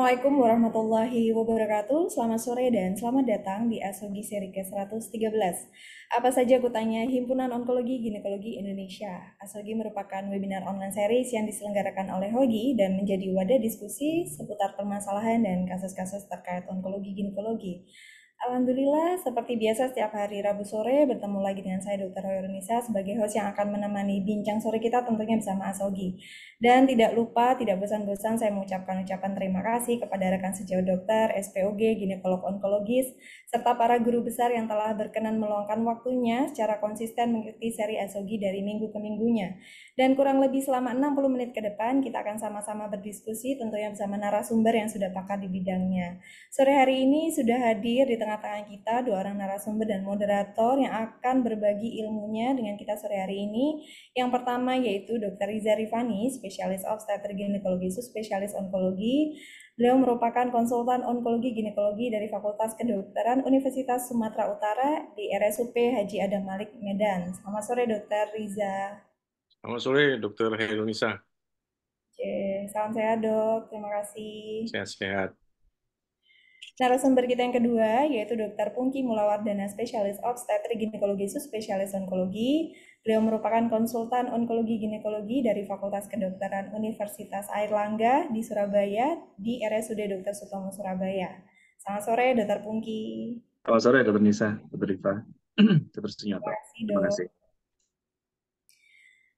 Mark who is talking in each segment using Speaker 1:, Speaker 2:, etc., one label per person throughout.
Speaker 1: Assalamualaikum warahmatullahi wabarakatuh. Selamat sore dan selamat datang di Asogi seri ke-113. Apa saja kutanya Himpunan Onkologi Ginekologi Indonesia. Asogi merupakan webinar online series yang diselenggarakan oleh HOGI dan menjadi wadah diskusi seputar permasalahan dan kasus-kasus terkait onkologi ginekologi. Alhamdulillah, seperti biasa setiap hari Rabu sore bertemu lagi dengan saya Dr. Hoirunisa sebagai host yang akan menemani bincang sore kita tentunya bersama Asogi. Dan tidak lupa, tidak bosan-bosan saya mengucapkan ucapan terima kasih kepada rekan sejauh dokter, SPOG, ginekolog onkologis, serta para guru besar yang telah berkenan meluangkan waktunya secara konsisten mengikuti seri Asogi dari minggu ke minggunya. Dan kurang lebih selama 60 menit ke depan kita akan sama-sama berdiskusi tentunya bersama narasumber yang sudah pakar di bidangnya. Sore hari ini sudah hadir di tengah-tengah kita dua orang narasumber dan moderator yang akan berbagi ilmunya dengan kita sore hari ini. Yang pertama yaitu Dr. Riza Rifani, spesialis obstetrik ginekologi, spesialis onkologi. Beliau merupakan konsultan onkologi ginekologi dari Fakultas Kedokteran Universitas Sumatera Utara di RSUP Haji Adam Malik Medan. Selamat sore Dr. Riza.
Speaker 2: Selamat sore, Dokter Herunisa.
Speaker 1: Oke, salam sehat dok, terima kasih.
Speaker 2: Sehat-sehat.
Speaker 1: Narasumber kita yang kedua yaitu Dr. Pungki Mulawardana, spesialis obstetrik ginekologi, spesialis onkologi. Beliau merupakan konsultan onkologi ginekologi dari Fakultas Kedokteran Universitas Airlangga di Surabaya di RSUD Dr. Sutomo Surabaya. Selamat sore Dr. Pungki.
Speaker 3: Selamat sore, Dr. Nisa, Dr. Rifa, Dr.
Speaker 1: Terima
Speaker 3: Sunyoto.
Speaker 1: kasih
Speaker 3: Terima
Speaker 1: dok.
Speaker 3: kasih.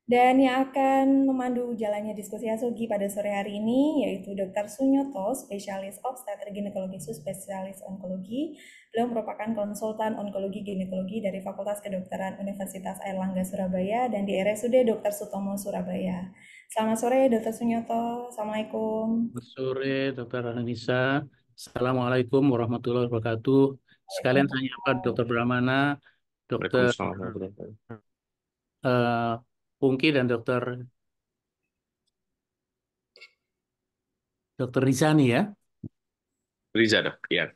Speaker 1: Dan yang akan memandu jalannya diskusi Asogi pada sore hari ini yaitu Dr. Sunyoto, spesialis obstetrik ginekologi, spesialis onkologi. Beliau merupakan konsultan onkologi ginekologi dari Fakultas Kedokteran Universitas Airlangga Surabaya dan di RSUD Dr. Sutomo Surabaya. Selamat sore Dr. Sunyoto. Assalamualaikum.
Speaker 4: Selamat sore, Dr. Anissa. Assalamualaikum warahmatullahi wabarakatuh. Sekalian tanya apa, Dr. Brahmana, Dr.
Speaker 2: Waalaikumsalam warahmatullahi wabarakatuh.
Speaker 4: Pungki dan Dr. Rizani ya?
Speaker 2: Riza, dok. Iya.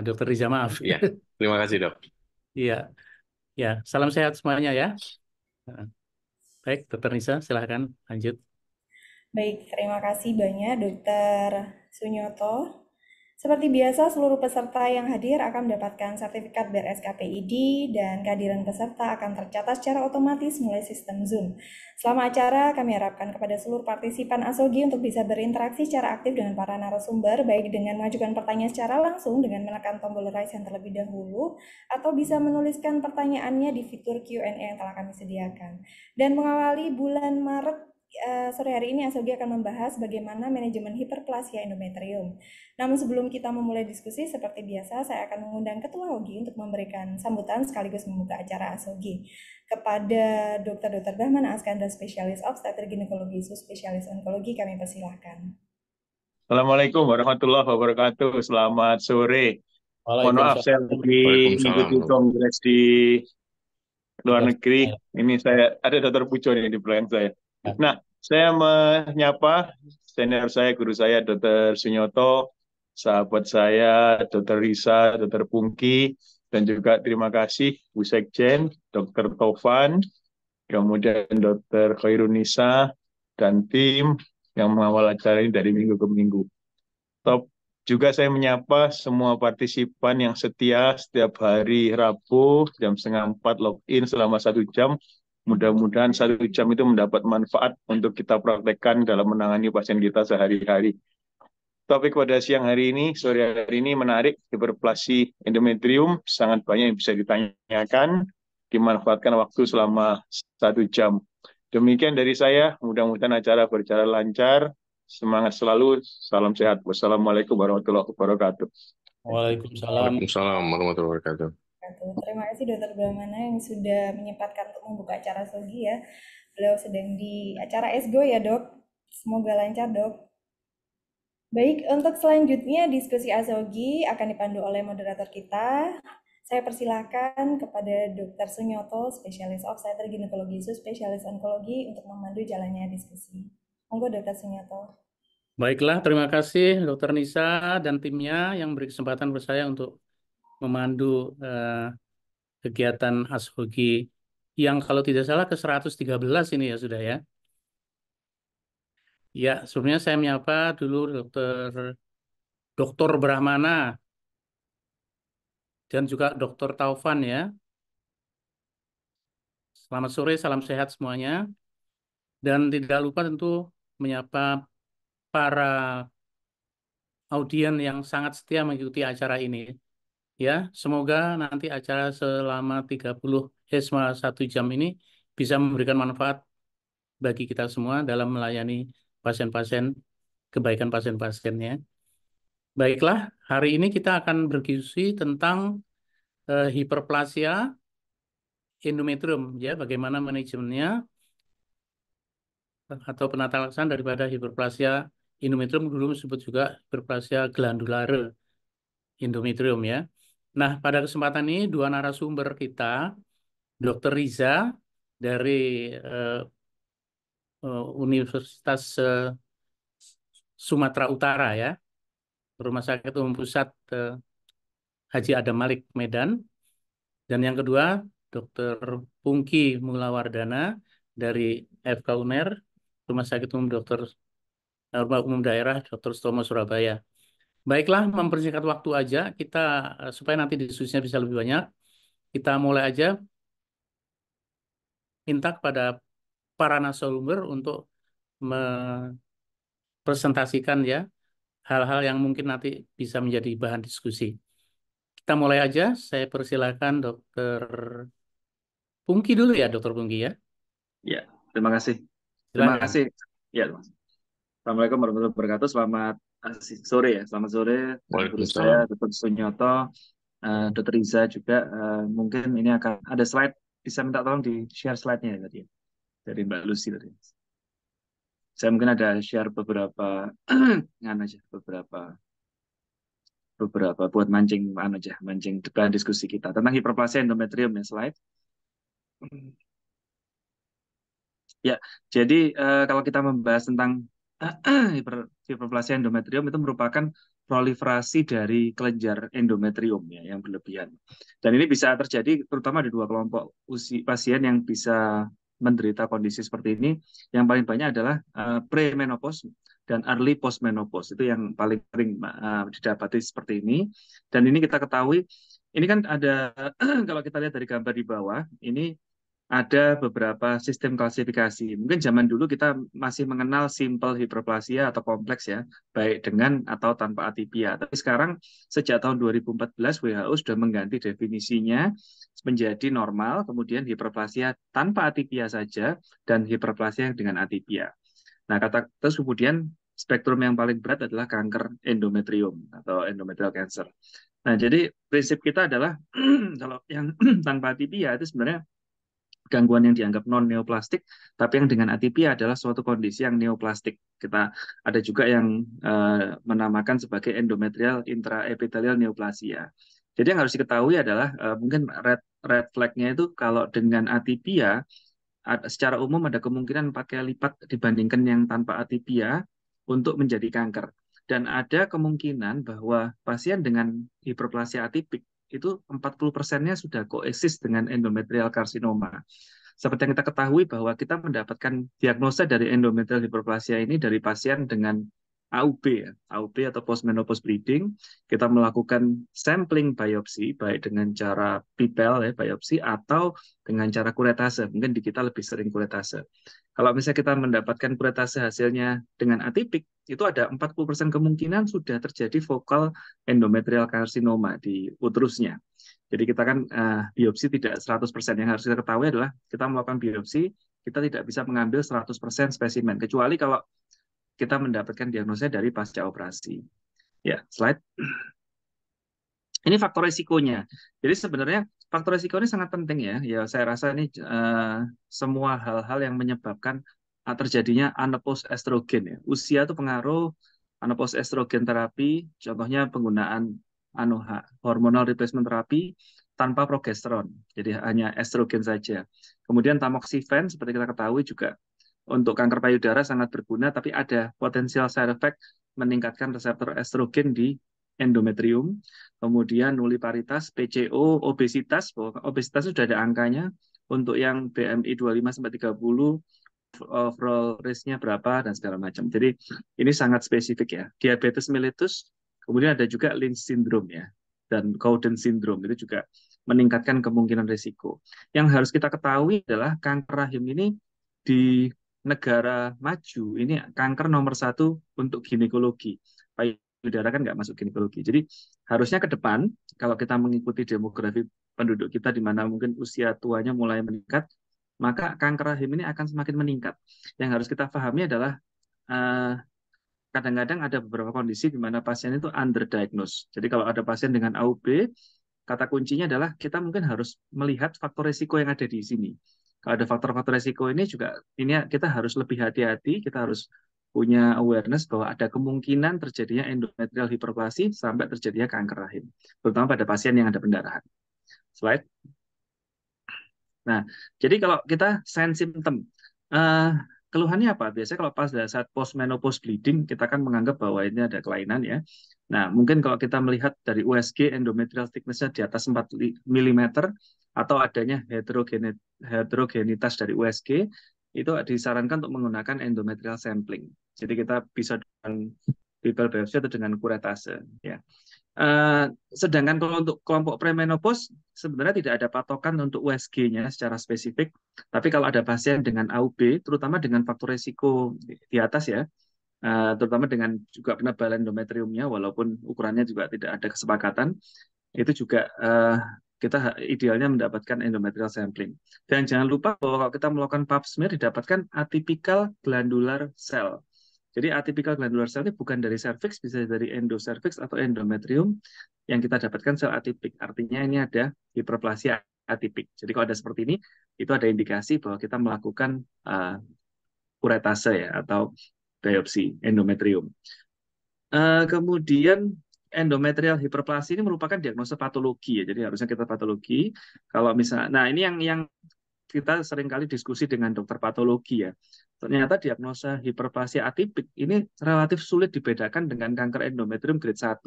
Speaker 4: Dr. Riza, maaf.
Speaker 2: Iya. Terima kasih, dok.
Speaker 4: Iya, ya. Salam sehat semuanya ya. Baik, Dr. Nisa, silahkan lanjut.
Speaker 1: Baik, terima kasih banyak Dr. Sunyoto. Seperti biasa, seluruh peserta yang hadir akan mendapatkan sertifikat BRSKPID dan kehadiran peserta akan tercatat secara otomatis melalui sistem Zoom. Selama acara, kami harapkan kepada seluruh partisipan Asogi untuk bisa berinteraksi secara aktif dengan para narasumber, baik dengan mengajukan pertanyaan secara langsung dengan menekan tombol raise hand terlebih dahulu, atau bisa menuliskan pertanyaannya di fitur Q&A yang telah kami sediakan. Dan mengawali bulan Maret, sore hari ini Asogi akan membahas bagaimana manajemen hiperplasia endometrium. Namun sebelum kita memulai diskusi, seperti biasa saya akan mengundang Ketua HOGI untuk memberikan sambutan sekaligus membuka acara Asogi. Kepada Dr. Brahmana Askandar, spesialis obstetrik ginekologi, spesialis onkologi, kami persilahkan.
Speaker 3: Assalamualaikum warahmatullahi wabarakatuh. Selamat sore. Mohon maaf, saya lagi mengikuti kongres di luar negeri. Ini saya ada Dr. Pujo nih di belakang saya. Nah, saya menyapa senior saya, guru saya, Dr. Sunyoto, sahabat saya, Dr. Risa, Dr. Pungki, dan juga terima kasih Bu Sekjen, Dr. Tovan, kemudian Dr. Khairunisa, dan tim yang mengawal acara ini dari minggu ke minggu. Juga saya menyapa semua partisipan yang setia setiap hari Rabu jam 3:30 login selama 1 jam. Mudah-mudahan 1 jam itu mendapat manfaat untuk kita praktekkan dalam menangani pasien kita sehari-hari. Topik pada siang hari ini, sore hari ini menarik, hiperplasi endometrium, sangat banyak yang bisa ditanyakan, dimanfaatkan waktu selama 1 jam. Demikian dari saya, mudah-mudahan acara berjalan lancar, semangat selalu, salam sehat. Wassalamualaikum warahmatullahi wabarakatuh.
Speaker 4: Waalaikumsalam.
Speaker 2: Waalaikumsalam warahmatullahi wabarakatuh.
Speaker 1: Terima kasih Dr. Brahmana yang sudah menyempatkan untuk membuka acara Asogi ya. Beliau sedang di acara ESGO ya dok. Semoga lancar dok. Baik, untuk selanjutnya diskusi Asogi akan dipandu oleh moderator kita. Saya persilakan kepada Dr. Sunyoto, spesialis obstetrik ginekologi, spesialis onkologi untuk memandu jalannya diskusi. Monggo Dr. Sunyoto.
Speaker 4: Baiklah, terima kasih Dr. Nisa dan timnya yang beri kesempatan kepada saya untuk memandu kegiatan Asogi yang kalau tidak salah ke-113 ini ya sudah ya. Ya, sebelumnya saya menyapa dulu Dr. Dr. Brahmana, dan juga Dr. Taufan ya. Selamat sore, salam sehat semuanya. Dan tidak lupa tentu menyapa para audien yang sangat setia mengikuti acara ini. Ya, semoga nanti acara selama 1 jam ini bisa memberikan manfaat bagi kita semua dalam melayani pasien-pasien, kebaikan pasien-pasiennya. Baiklah, hari ini kita akan berdiskusi tentang hiperplasia endometrium, ya, bagaimana manajemennya atau penata laksanaan daripada hiperplasia endometrium, dulu disebut juga hiperplasia glandulare endometrium ya. Nah, pada kesempatan ini dua narasumber kita, Dr. Riza dari Universitas Sumatera Utara ya, Rumah Sakit Umum Pusat Haji Adam Malik Medan, dan yang kedua Dr. Pungki Mulawardana dari FK UNER, Rumah Sakit Umum Rumah Umum Daerah Dr. Sutomo Surabaya. Baiklah, mempersingkat waktu aja kita supaya nanti diskusinya bisa lebih banyak. Kita mulai aja, minta kepada para narasumber untuk presentasikan ya hal-hal yang mungkin nanti bisa menjadi bahan diskusi. Kita mulai aja. Saya persilakan Dokter Pungki dulu ya, Dokter Pungki ya.
Speaker 3: Ya, terima kasih. Terima
Speaker 4: Silakan.
Speaker 3: kasih. Ya, Mas. Assalamualaikum warahmatullahi wabarakatuh. Selamat sore ya. Selamat sore. Guru saya,
Speaker 2: Waalaikumsalam.
Speaker 3: Dr. Sunyoto, Dr. Riza juga. Mungkin ini akan ada slide. Bisa minta tolong di share slide-nya ya tadi. Dari Mbak Lucy tadi. Saya mungkin ada share beberapa beberapa buat mancing depan diskusi kita tentang hiperplasia endometrium ya, slide. Ya, jadi kalau kita membahas tentang hiperplasia endometrium, itu merupakan proliferasi dari kelenjar endometrium ya yang berlebihan. Dan ini bisa terjadi terutama di dua kelompok pasien yang bisa menderita kondisi seperti ini. Yang paling banyak adalah premenopause dan early postmenopause. Itu yang paling sering didapati seperti ini. Dan ini kita ketahui, ini kan ada kalau kita lihat dari gambar di bawah, ini ada beberapa sistem klasifikasi. Mungkin zaman dulu kita masih mengenal simple hiperplasia atau kompleks ya, baik dengan atau tanpa atipia. Tapi sekarang sejak tahun 2014 WHO sudah mengganti definisinya menjadi normal, kemudian hiperplasia tanpa atipia saja dan hiperplasia dengan atipia. Nah, terus kemudian spektrum yang paling berat adalah kanker endometrium atau endometrial cancer. Nah, jadi prinsip kita adalah kalau yang tanpa atipia itu sebenarnya gangguan yang dianggap non-neoplastik, tapi yang dengan atipia adalah suatu kondisi yang neoplastik. Kita ada juga yang menamakan sebagai endometrial intraepithelial neoplasia. Jadi yang harus diketahui adalah mungkin red flag-nya itu kalau dengan atipia, secara umum ada kemungkinan 4 kali lipat dibandingkan yang tanpa atipia untuk menjadi kanker. Dan ada kemungkinan bahwa pasien dengan hiperplasia atipik itu 40%-nya sudah koeksis dengan endometrial karsinoma. Seperti yang kita ketahui bahwa kita mendapatkan diagnosa dari endometrial hiperplasia ini dari pasien dengan AUB, ya, AUB atau postmenopause bleeding. Kita melakukan sampling biopsi baik dengan cara pipel ya biopsi atau dengan cara kuretase. Mungkin di kita lebih sering kuretase. Kalau misalnya kita mendapatkan kuretase hasilnya dengan atipik, itu ada 40% kemungkinan sudah terjadi vokal endometrial karsinoma di uterusnya. Jadi kita kan biopsi tidak 100%. Yang harus kita ketahui adalah kita melakukan biopsi, kita tidak bisa mengambil 100% spesimen. Kecuali kalau kita mendapatkan diagnosa dari pasca operasi. Ya, slide. Ini faktor risikonya. Jadi sebenarnya faktor risiko ini sangat penting ya. Ya, saya rasa ini semua hal-hal yang menyebabkan terjadinya anapause estrogen ya. Usia itu pengaruh anapause estrogen terapi, contohnya penggunaan hormonal replacement terapi tanpa progesteron. Jadi hanya estrogen saja. Kemudian tamoxifen seperti kita ketahui juga untuk kanker payudara sangat berguna, tapi ada potensial side effect meningkatkan reseptor estrogen di endometrium. Kemudian nuliparitas, PCO, obesitas sudah ada angkanya. Untuk yang BMI 25-30, overall risk-nya berapa, dan segala macam. Jadi ini sangat spesifik ya. Diabetes mellitus Kemudian ada juga Lynch syndrome ya, dan Cowden syndrome itu juga meningkatkan kemungkinan risiko. Yang harus kita ketahui adalah kanker rahim ini di negara maju ini kanker nomor 1 untuk ginekologi. Payudara kan nggak masuk ginekologi. Jadi harusnya ke depan kalau kita mengikuti demografi penduduk kita di mana mungkin usia tuanya mulai meningkat, maka kanker rahim ini akan semakin meningkat. Yang harus kita pahami adalah eh, kadang-kadang ada beberapa kondisi di mana pasien itu underdiagnosed. Jadi kalau ada pasien dengan AUB, kata kuncinya adalah kita mungkin harus melihat faktor risiko yang ada di sini. Kalau ada faktor-faktor risiko ini juga ini kita harus lebih hati-hati, kita harus punya awareness bahwa ada kemungkinan terjadinya endometrial hiperplasi sampai terjadinya kanker rahim, terutama pada pasien yang ada pendarahan. Slide. Nah, jadi kalau kita sign symptom, eh, keluhannya apa? Biasanya kalau pas saat post menopause bleeding, kita kan menganggap bahwa ini ada kelainan ya. Nah, mungkin kalau kita melihat dari USG endometrial thickness-nya di atas 4 mm atau adanya heterogenitas dari USG, itu disarankan untuk menggunakan endometrial sampling. Jadi kita bisa dengan bibel biopsi atau dengan kuretase ya. Sedangkan kalau untuk kelompok premenopause sebenarnya tidak ada patokan untuk USG-nya secara spesifik, tapi kalau ada pasien dengan AUB, terutama dengan faktor risiko di atas ya, terutama dengan juga penebalan endometriumnya, walaupun ukurannya juga tidak ada kesepakatan, itu juga kita idealnya mendapatkan endometrial sampling. Dan jangan lupa bahwa kalau kita melakukan pap smear didapatkan atypical glandular cell. Jadi atypical glandular cell ini bukan dari cervix, bisa dari endocervix atau endometrium yang kita dapatkan sel atipik. Artinya ini ada hiperplasia atipik. Jadi kalau ada seperti ini, itu ada indikasi bahwa kita melakukan kuretase ya atau biopsi endometrium. Kemudian endometrial hiperplasi ini merupakan diagnosa patologi ya. Jadi harusnya kita patologi. Kalau misalnya, nah ini yang kita seringkali diskusi dengan dokter patologi ya. Ternyata diagnosa hiperplasia atipik ini relatif sulit dibedakan dengan kanker endometrium grade 1.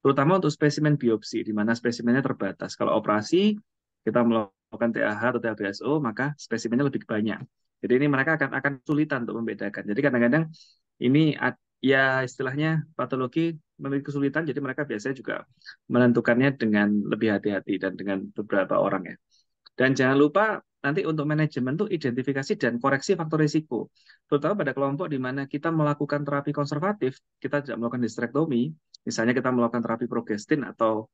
Speaker 3: Terutama untuk spesimen biopsi, di mana spesimennya terbatas. Kalau operasi, kita melakukan TAH atau THBSO, maka spesimennya lebih banyak. Jadi ini mereka akan kesulitan untuk membedakan. Jadi kadang-kadang ini ya istilahnya patologi memiliki kesulitan, jadi mereka biasanya juga menentukannya dengan lebih hati-hati dan dengan beberapa orang ya. Dan jangan lupa nanti untuk manajemen tuh identifikasi dan koreksi faktor risiko. Terutama pada kelompok di mana kita melakukan terapi konservatif, kita tidak melakukan hysterektomi, misalnya kita melakukan terapi progestin atau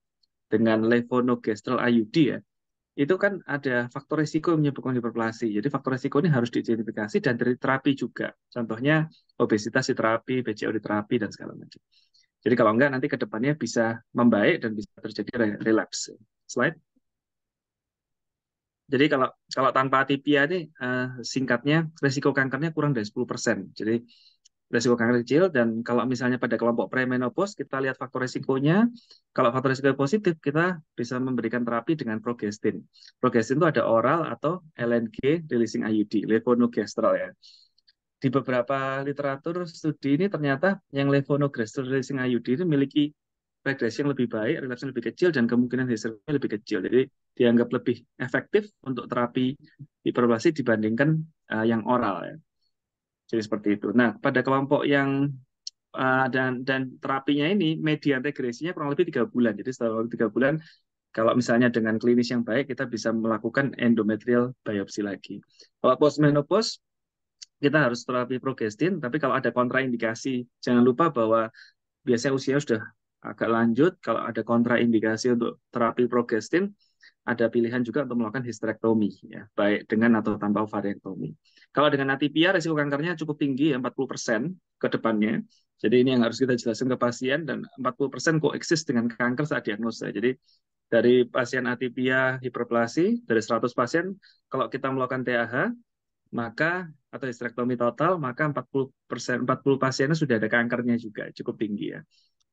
Speaker 3: dengan levonorgestrel IUD ya, itu kan ada faktor risiko yang menyebabkan hiperplasi. Jadi faktor risiko ini harus diidentifikasi dan dari terapi juga. Contohnya obesitas di terapi, BCO di terapi, dan segala macam. Jadi kalau enggak nanti ke depannya bisa membaik dan bisa terjadi relapse. Slide. Jadi kalau tanpa atipia ini singkatnya risiko kankernya kurang dari 10%. Jadi risiko kanker kecil, dan kalau misalnya pada kelompok premenopause kita lihat faktor risikonya. Kalau faktor risiko positif kita bisa memberikan terapi dengan progestin. Progestin itu ada oral atau LNG releasing IUD, levonorgestrel ya. Di beberapa literatur studi ini ternyata yang levonorgestrel releasing IUD ini memiliki regresi yang lebih baik, relapse lebih kecil, dan kemungkinan hysterektomi lebih kecil. Jadi dianggap lebih efektif untuk terapi hiperplasi dibandingkan yang oral ya. Jadi seperti itu. Nah, pada kelompok yang dan terapinya ini median regresinya kurang lebih 3 bulan. Jadi setelah 3 bulan, kalau misalnya dengan klinis yang baik, kita bisa melakukan endometrial biopsi lagi. Kalau postmenopause, kita harus terapi progestin, tapi kalau ada kontraindikasi, jangan lupa bahwa biasanya usia sudah agak lanjut. Kalau ada kontraindikasi untuk terapi progestin, ada pilihan juga untuk melakukan hysterektomi, ya, baik dengan atau tanpa ovariektomi. Kalau dengan atipia, risiko kankernya cukup tinggi, ya, 40% ke depannya. Jadi ini yang harus kita jelaskan ke pasien, dan 40% koeksis dengan kanker saat diagnosa. Jadi dari pasien atipia hiperplasi, dari 100 pasien, kalau kita melakukan TAH, maka atau hysterektomi total, maka 40 pasiennya sudah ada kankernya juga, cukup tinggi ya.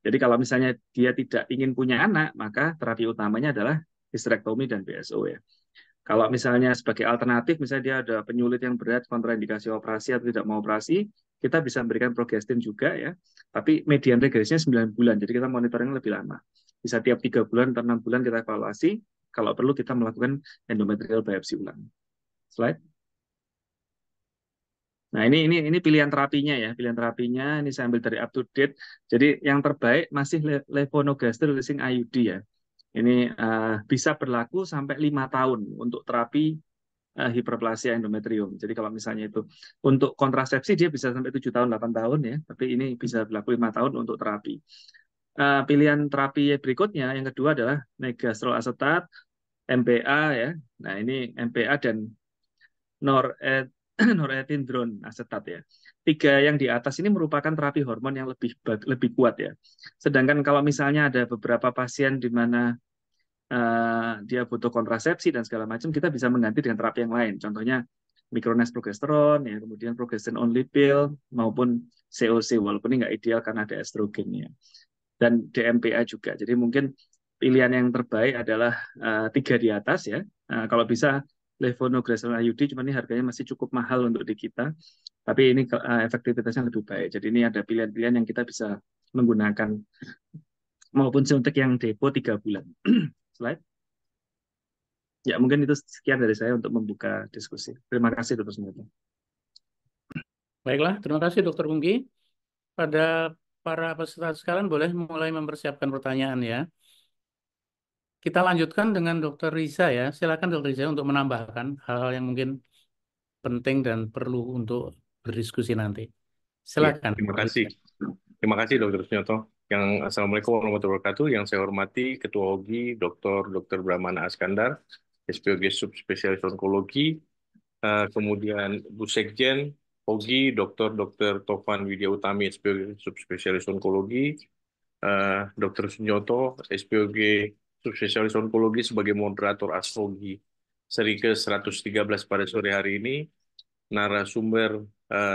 Speaker 3: Jadi kalau misalnya dia tidak ingin punya anak, maka terapi utamanya adalah hysterektomi dan BSO ya. Kalau misalnya sebagai alternatif, misalnya dia ada penyulit yang berat, kontraindikasi operasi atau tidak mau operasi, kita bisa memberikan progestin juga ya. Tapi median regresinya 9 bulan, jadi kita monitoring lebih lama. Bisa tiap 3 bulan atau 6 bulan kita evaluasi, kalau perlu kita melakukan endometrial biopsi ulang. Slide. Nah, ini pilihan terapinya ya, pilihan terapinya ini saya ambil dari up to date. Jadi yang terbaik masih levonorgestrel releasing IUD ya. Ini bisa berlaku sampai 5 tahun untuk terapi hiperplasia endometrium. Jadi kalau misalnya itu untuk kontrasepsi dia bisa sampai 7 tahun, 8 tahun ya, tapi ini bisa berlaku 5 tahun untuk terapi. Pilihan terapi berikutnya yang kedua adalah megestrol asetat, MPA ya. Nah, ini MPA dan norethindrone asetat ya. Tiga yang di atas ini merupakan terapi hormon yang lebih kuat ya. Sedangkan kalau misalnya ada beberapa pasien di mana dia butuh kontrasepsi dan segala macam, kita bisa mengganti dengan terapi yang lain. Contohnya Micronized Progesterone, ya, kemudian Progestin Only Pill, maupun COC, walaupun ini nggak ideal karena ada estrogennya. Dan DMPA juga. Jadi mungkin pilihan yang terbaik adalah tiga di atas ya. Kalau bisa levonorgestrel IUD, cuma ini harganya masih cukup mahal untuk di kita. Tapi ini efektivitasnya lebih baik. Jadi ini ada pilihan-pilihan yang kita bisa menggunakan maupun suntik yang depo 3 bulan. Slide. Ya, mungkin itu sekian dari saya untuk membuka diskusi. Terima kasih, Dr. Sumiati.
Speaker 4: Baiklah, terima kasih Dr. Pungki. Pada para peserta sekalian boleh mulai mempersiapkan pertanyaan ya. Kita lanjutkan dengan Dr. Riza ya. Silakan Dr. Riza untuk menambahkan hal-hal yang mungkin penting dan perlu untuk berdiskusi nanti.
Speaker 2: Ya,
Speaker 4: Silakan.
Speaker 2: terima kasih. Terima kasih Dr. Sunyoto. Assalamualaikum warahmatullahi wabarakatuh. Yang saya hormati Ketua OGI Dr. Brahmana Askandar, SPOG Subspesialis Onkologi, kemudian Bu Sekjen OGI Dr. Tovan Widya Utami, SPOG Subspesialis Onkologi, Dr. Sunyoto, SPOG Subspesialis Onkologi sebagai moderator Astrogi seri ke-113 pada sore hari ini, narasumber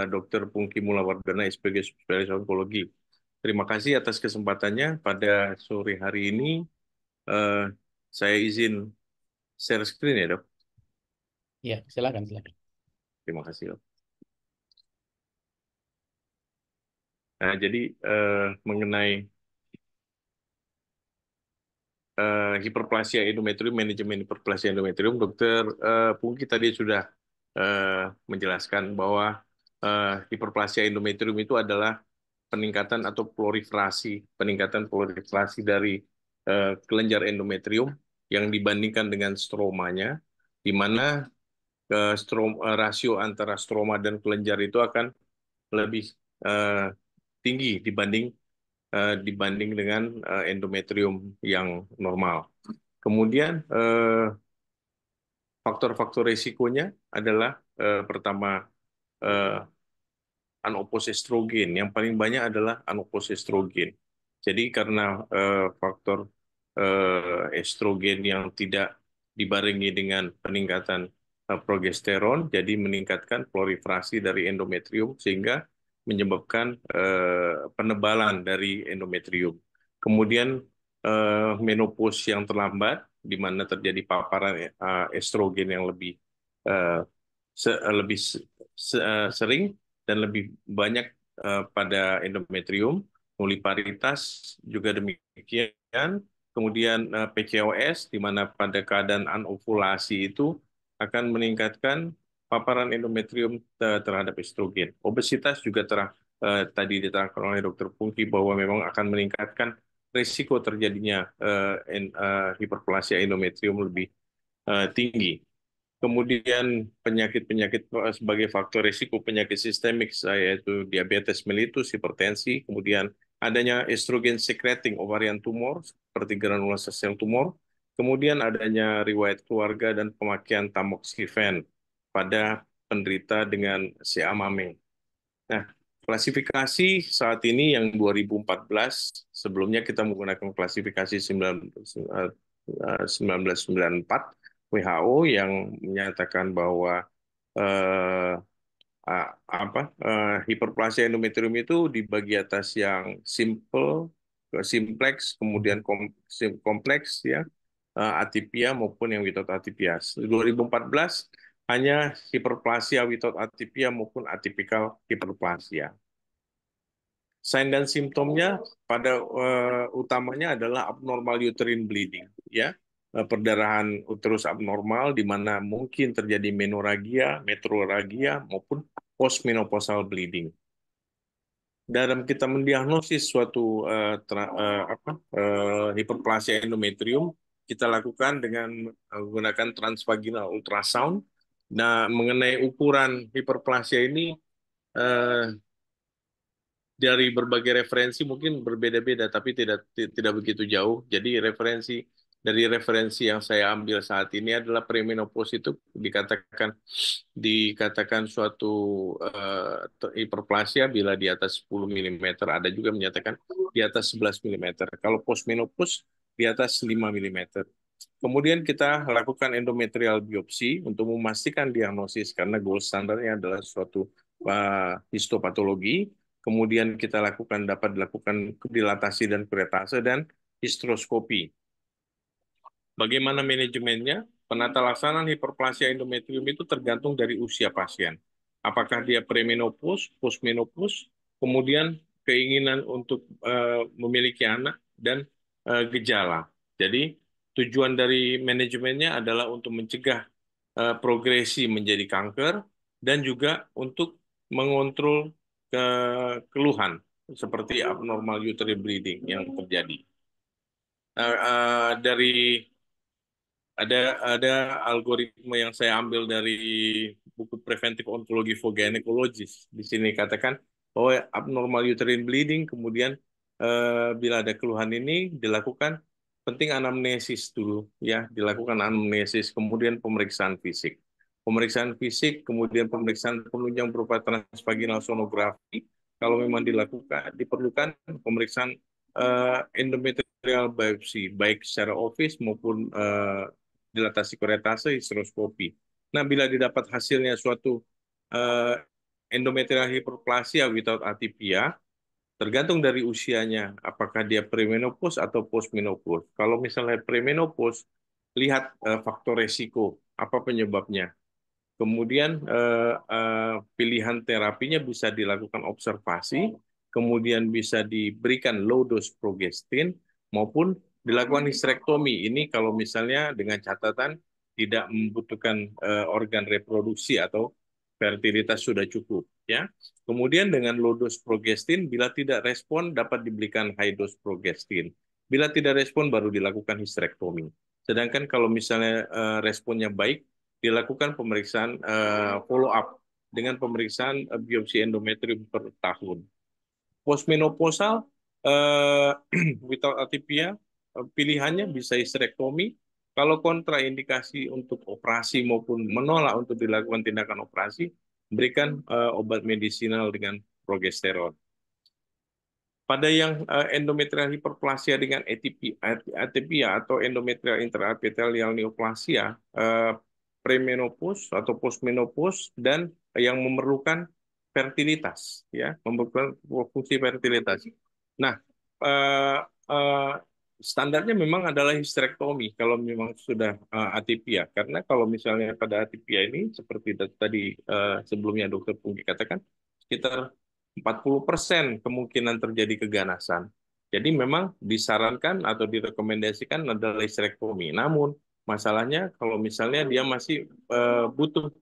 Speaker 2: Dr. Pungki Mulawardana, SPG Subspesialis Onkologi. Terima kasih atas kesempatannya pada sore hari ini. Saya izin share screen ya, Dok.
Speaker 4: Ya, silakan.
Speaker 2: Terima kasih, Dok. Nah, jadi mengenai hiperplasia endometrium, manajemen hiperplasia endometrium, Dr. Pungki tadi sudah menjelaskan bahwa hiperplasia endometrium itu adalah peningkatan proliferasi dari kelenjar endometrium yang dibandingkan dengan stromanya, di mana rasio antara stroma dan kelenjar itu akan lebih tinggi dibanding dengan endometrium yang normal. Kemudian faktor-faktor risikonya adalah pertama anopos estrogen. Yang paling banyak adalah anopos estrogen. Jadi karena faktor estrogen yang tidak dibarengi dengan peningkatan progesteron, jadi meningkatkan proliferasi dari endometrium sehingga menyebabkan penebalan dari endometrium. Kemudian menopause yang terlambat, di mana terjadi paparan estrogen yang lebih sering dan lebih banyak pada endometrium, nuliparitas juga demikian, kemudian PCOS, di mana pada keadaan anovulasi itu akan meningkatkan paparan endometrium terhadap estrogen. Obesitas juga tadi diterangkan oleh Dr. Pungki bahwa memang akan meningkatkan risiko terjadinya hiperplasia endometrium lebih tinggi. Kemudian penyakit-penyakit sebagai faktor risiko penyakit sistemik, yaitu diabetes mellitus, hipertensi, kemudian adanya estrogen secreting ovarian tumor seperti granuloma sel tumor, kemudian adanya riwayat keluarga dan pemakaian tamoxifen pada penderita dengan CA mame. Nah, klasifikasi saat ini yang 2014, sebelumnya kita menggunakan klasifikasi 1994, WHO yang menyatakan bahwa hiperplasia endometrium itu dibagi atas yang simple, simpleks, kemudian kompleks ya, atipia maupun yang without atipia. 2014 hanya hiperplasia without atipia maupun atypical hiperplasia. Sign dan simptomnya pada utamanya adalah abnormal uterine bleeding, ya. Perdarahan uterus abnormal di mana mungkin terjadi menorragia, metrorragia maupun postmenopausal bleeding. Dalam kita mendiagnosis suatu hiperplasia endometrium, kita lakukan dengan menggunakan transvaginal ultrasound. Nah, mengenai ukuran hiperplasia ini eh, dari berbagai referensi mungkin berbeda-beda, tapi tidak begitu jauh. Jadi dari referensi yang saya ambil saat ini adalah premenopause itu dikatakan suatu hiperplasia bila di atas 10 mm. Ada juga menyatakan di atas 11 mm. Kalau postmenopause di atas 5 mm. Kemudian kita lakukan endometrial biopsi untuk memastikan diagnosis karena gold standarnya adalah suatu histopatologi. Kemudian kita dapat dilakukan dilatasi dan kuretase dan histroskopi. Bagaimana manajemennya? Penata laksanaan hiperplasia endometrium itu tergantung dari usia pasien. Apakah dia premenopause, postmenopause, kemudian keinginan untuk memiliki anak, dan gejala. Jadi tujuan dari manajemennya adalah untuk mencegah progresi menjadi kanker dan juga untuk mengontrol keluhan seperti abnormal uterine bleeding yang terjadi. Dari ada algoritma yang saya ambil dari buku Preventive Oncology for Gynecologists. Di sini katakan bahwa abnormal uterine bleeding, kemudian bila ada keluhan ini dilakukan penting anamnesis dulu, ya, dilakukan anamnesis, kemudian pemeriksaan fisik. Pemeriksaan fisik, kemudian pemeriksaan penunjang berupa transvaginal sonografi. Kalau memang diperlukan pemeriksaan endometrial biopsi, baik secara office maupun dilatasi kuretase, histroskopi. Nah, bila didapat hasilnya suatu endometrial hiperplasia without atypia, tergantung dari usianya, apakah dia premenopause atau postmenopause. Kalau misalnya premenopause, lihat faktor resiko, apa penyebabnya. Kemudian pilihan terapinya bisa dilakukan observasi, kemudian bisa diberikan low dose progestin, maupun dilakukan histerektomi. Ini kalau misalnya dengan catatan tidak membutuhkan organ reproduksi atau fertilitas sudah cukup. Ya. Kemudian dengan low dose progestin, bila tidak respon dapat diberikan high dose progestin. Bila tidak respon baru dilakukan histerektomi. Sedangkan kalau misalnya responnya baik, dilakukan pemeriksaan follow up dengan pemeriksaan biopsi endometrium per tahun. Postmenopausal without atypia, pilihannya bisa histerektomi. Kalau kontraindikasi untuk operasi maupun menolak untuk dilakukan tindakan operasi, berikan obat medisinal dengan progesteron. Pada yang endometrial hiperplasia dengan atypia atau endometrial intraepithelial neoplasia, premenopause atau postmenopause, dan yang memerlukan fertilitas, ya, memerlukan fungsi fertilitas. Nah, standarnya memang adalah histerektomi kalau memang sudah atypia, karena kalau misalnya pada atypia ini seperti tadi sebelumnya Dokter Pungki katakan, sekitar 40% kemungkinan terjadi keganasan. Jadi memang disarankan atau direkomendasikan adalah histerektomi. Namun masalahnya kalau misalnya dia masih butuh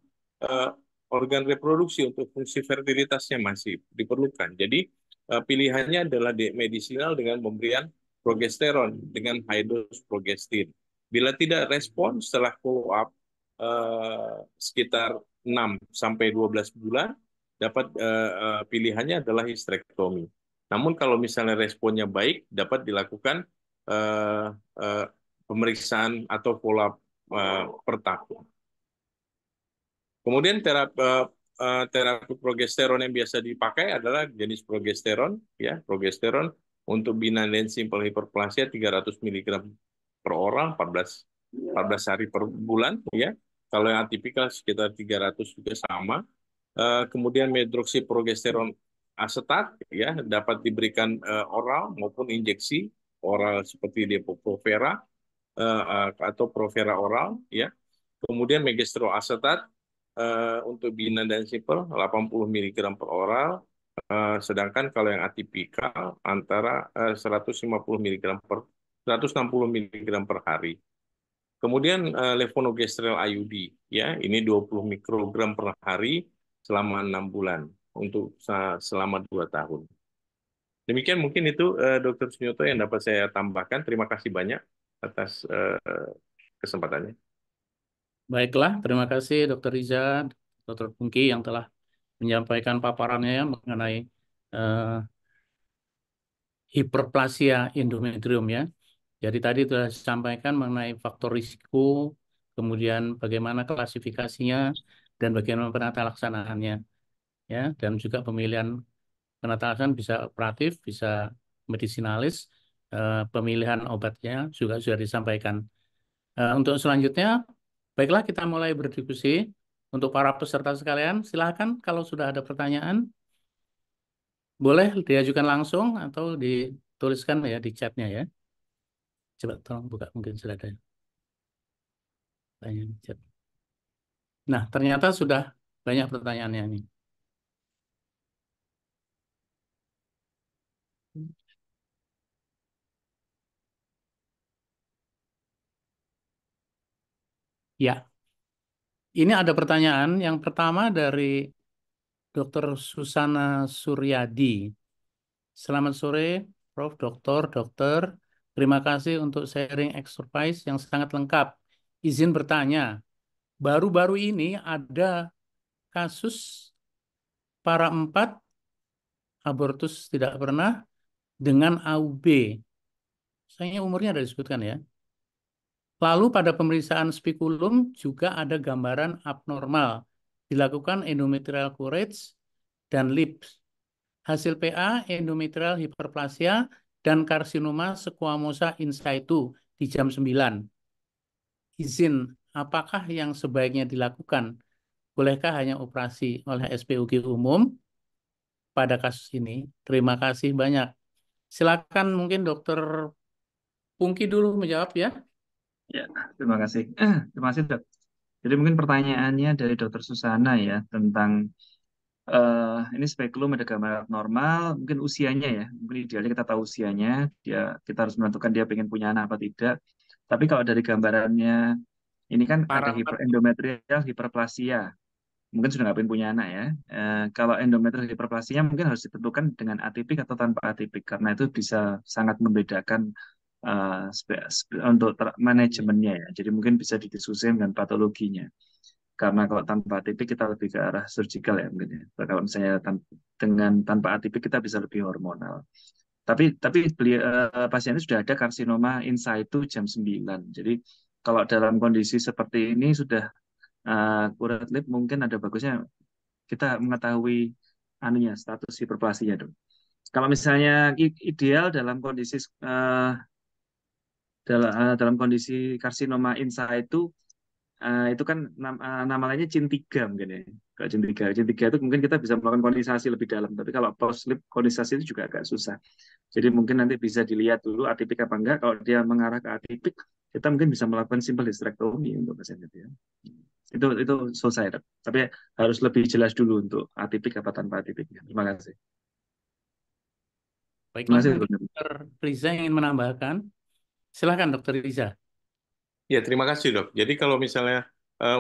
Speaker 2: organ reproduksi untuk fungsi fertilitasnya masih diperlukan. Jadi pilihannya adalah medisinal dengan pemberian progesteron dengan high dose progestin. Bila tidak respon setelah follow up sekitar 6 sampai 12 bulan, dapat pilihannya adalah histerektomi. Namun kalau misalnya responnya baik, dapat dilakukan pemeriksaan atau follow up per tahun. Kemudian terapi progesteron yang biasa dipakai adalah jenis progesteron, ya, progesteron untuk benign dan simple hiperplasia 300 mg per oral 14 hari per bulan, ya. Kalau yang atipikal sekitar 300 juga sama. Kemudian medroksiprogesteron asetat, ya, dapat diberikan oral maupun injeksi oral seperti Depo-Provera atau Provera oral, ya. Kemudian megestroasetat untuk benign dan simple 80 mg per oral, sedangkan kalau yang atipikal antara 160 mg per 160 mg per hari. Kemudian levonorgestrel IUD, ya, ini 20 mikrogram per hari selama 6 bulan untuk selama 2 tahun. Demikian mungkin itu Dr. Sunyoto yang dapat saya tambahkan. Terima kasih banyak atas kesempatannya.
Speaker 4: Baiklah, terima kasih Dr. Riza, Dr. Pungki yang telah menyampaikan paparannya ya mengenai eh, hiperplasia endometrium ya. Jadi tadi sudah disampaikan mengenai faktor risiko, kemudian bagaimana klasifikasinya dan bagaimana penata laksanaannya ya, dan juga pemilihan penata laksanaan bisa operatif, bisa medisinalis, pemilihan obatnya juga sudah disampaikan. Untuk selanjutnya, baiklah kita mulai berdiskusi. Untuk para peserta sekalian, silakan kalau sudah ada pertanyaan, boleh diajukan langsung atau dituliskan ya di chatnya ya. Coba tolong buka, mungkin sudah ada pertanyaan di chat. Nah, ternyata sudah banyak pertanyaannya ini. Ya, ini ada pertanyaan. Yang pertama dari Dr. Susana Suryadi. Selamat sore, Prof. Dokter. Terima kasih untuk sharing exercise yang sangat lengkap. Izin bertanya, baru-baru ini ada kasus para 4 abortus tidak pernah dengan AUB. Sayangnya umurnya ada disebutkan ya. Lalu pada pemeriksaan spikulum juga ada gambaran abnormal. Dilakukan endometrial courage dan LIPS. Hasil PA endometrial hiperplasia dan karsinoma squamosa in situ di jam 9. Izin, apakah yang sebaiknya dilakukan? Bolehkah hanya operasi oleh SPUG umum pada kasus ini? Terima kasih banyak. Silakan mungkin Dokter Pungki dulu menjawab ya.
Speaker 5: Ya, terima kasih. Terima kasih, Dok. Jadi mungkin pertanyaannya dari Dokter Susana ya tentang ini spekulum ada gambar normal, mungkin usianya ya, mungkin idealnya kita tahu usianya, kita harus menentukan dia pengen punya anak apa tidak. Tapi kalau dari gambarannya ini kan ada
Speaker 4: Para
Speaker 5: endometrial hiperplasia, mungkin sudah nggak pengen punya anak ya. Kalau endometrial hiperplasinya mungkin harus ditentukan dengan atipik atau tanpa atipik, karena itu bisa sangat membedakan untuk manajemennya ya. Jadi mungkin bisa didiskusikan dengan patologinya. Karena kalau tanpa atipik kita lebih ke arah surgical ya mungkin ya. Kalau misalnya dengan tanpa atipik kita bisa lebih hormonal. Tapi pasien itu sudah ada karsinoma in situ jam 9. Jadi kalau dalam kondisi seperti ini sudah kurat lip mungkin ada bagusnya kita mengetahui anunya status hiperplasinya dong. Kalau misalnya ideal dalam kondisi karsinoma in situ itu kan nama lainnya CIN3 mungkin ya. Kalau CIN3 itu mungkin kita bisa melakukan kondisasi lebih dalam. Tapi kalau post sleep kondisasi itu juga agak susah. Jadi mungkin nanti bisa dilihat dulu atipik apa enggak. Kalau dia mengarah ke atipik, kita mungkin bisa melakukan simple hysterectomy untuk pasien itu ya. Itu selesai, Dok. Tapi harus lebih jelas dulu untuk atipik apa tanpa atipiknya. Terima kasih. Terima
Speaker 4: baiklah,
Speaker 5: kasih,
Speaker 4: mungkin
Speaker 5: Dok.
Speaker 4: Dokter Riza yang ingin menambahkan. Silakan Dokter Riza.
Speaker 2: Ya, terima kasih dok. Jadi kalau misalnya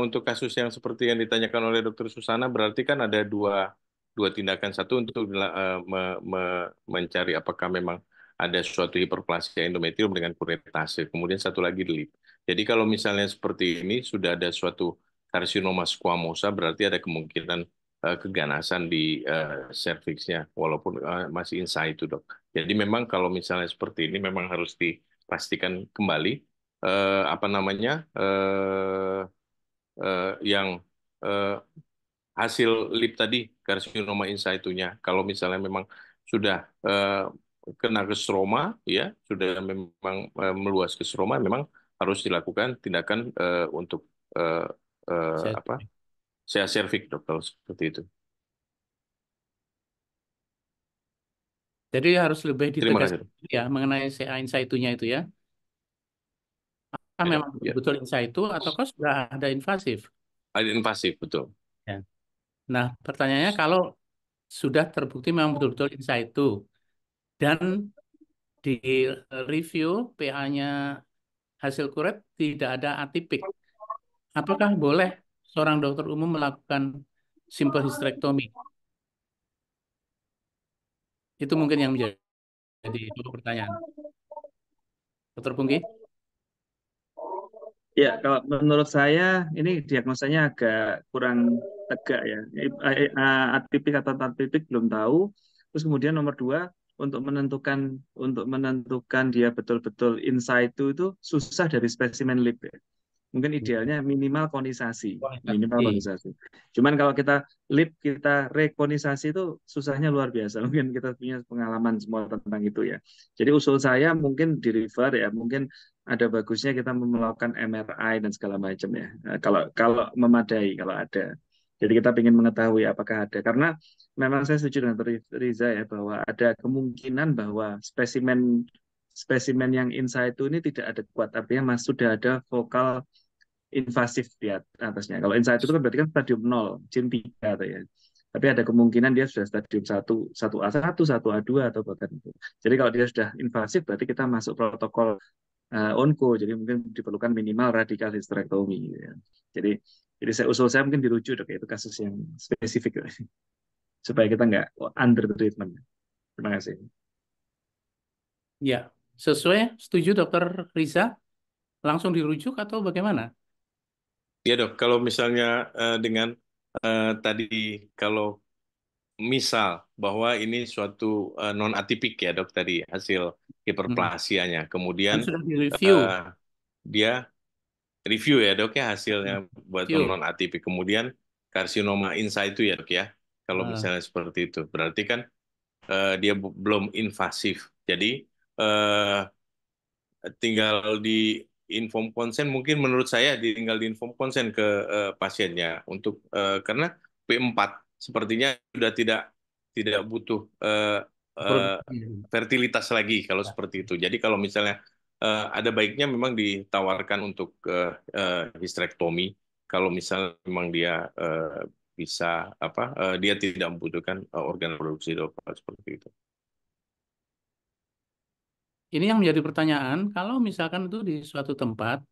Speaker 2: untuk kasus yang seperti yang ditanyakan oleh Dokter Susana, berarti kan ada dua tindakan. Satu untuk mencari apakah memang ada suatu hiperplasia endometrium dengan kuretase. Kemudian satu lagi delip. Jadi kalau misalnya seperti ini sudah ada suatu karsinoma squamosa, berarti ada kemungkinan keganasan di serviksnya, walaupun masih in situ dok. Jadi memang kalau misalnya seperti ini memang harus dipastikan kembali apa namanya yang eh, hasil lip tadi karsinoma in situ-nya. Kalau misalnya memang sudah kena ke stroma, ya sudah memang meluas ke stroma, memang harus dilakukan tindakan untuk eh, apa sea cervix dok kalau seperti itu.
Speaker 4: Jadi harus lebih
Speaker 2: Terima kasih
Speaker 4: ditegaskan
Speaker 2: dok.
Speaker 4: ya mengenai CA in situ-nya itu ya. Apakah
Speaker 2: Ya,
Speaker 4: memang
Speaker 2: ya.
Speaker 4: betul in situ ataukah sudah ada invasif?
Speaker 2: Ada invasif betul.
Speaker 4: Ya. Nah, pertanyaannya kalau sudah terbukti memang betul-betul in situ dan di review PA-nya hasil kuret tidak ada atipik, apakah boleh seorang dokter umum melakukan simple hysterectomy? Itu mungkin yang menjadi pertanyaan. Dr. Pungki?
Speaker 5: Ya, kalau menurut saya ini diagnosanya agak kurang tegak ya. Atipik atau atipik belum tahu. Terus kemudian nomor dua, untuk menentukan dia betul-betul in situ itu susah dari spesimen lip ya. Mungkin idealnya minimal
Speaker 4: Konisasi.
Speaker 5: konisasi. Cuman kalau kita lip kita rekonisasi itu susahnya luar biasa. Mungkin kita punya pengalaman semua tentang itu ya. Jadi usul saya mungkin di refer ya, mungkin ada bagusnya kita melakukan MRI dan segala macam ya. Kalau kalau memadai kalau ada. Jadi kita ingin mengetahui apakah ada, karena memang saya setuju dengan Riza ya bahwa ada kemungkinan bahwa spesimen spesimen yang in situ ini tidak ada kuat, artinya sudah ada vokal invasif di atasnya. Kalau in situ itu kan berarti kan stadium 0, CIN 3 atau ya. Tapi ada kemungkinan dia sudah stadium 1, 1A1, 1A2 atau bahkan itu. Jadi kalau dia sudah invasif berarti kita masuk protokol onco, jadi mungkin diperlukan minimal radikal hysterectomy gitu ya. Jadi saya mungkin dirujuk dok, itu kasus yang spesifik supaya kita nggak under treatment. Terima kasih.
Speaker 4: Ya, sesuai, setuju Dokter Riza? Langsung dirujuk atau bagaimana?
Speaker 2: Ya dok, kalau misalnya dengan tadi kalau misal bahwa ini suatu non atipik ya dok tadi hasil hiperplasianya,
Speaker 4: Kan
Speaker 2: kemudian
Speaker 4: sudah direview.
Speaker 2: eh, dia review ya dok ya hasilnya buat
Speaker 4: Review.
Speaker 2: non atipik, kemudian karsinoma in situ ya dok ya. Kalau
Speaker 4: Ah,
Speaker 2: misalnya seperti itu, berarti kan dia belum invasif. Jadi eh, tinggal di inform konsen, mungkin menurut saya tinggal di inform konsen ke pasiennya untuk karena P4 sepertinya sudah tidak butuh eh,
Speaker 4: produksi.
Speaker 2: fertilitas lagi kalau
Speaker 4: Ya.
Speaker 2: seperti itu. Jadi kalau misalnya ada baiknya memang ditawarkan untuk histerektomi kalau misalnya memang dia bisa apa dia tidak membutuhkan organ produksi lokal seperti itu.
Speaker 4: Ini yang menjadi pertanyaan, kalau misalkan itu di suatu tempat,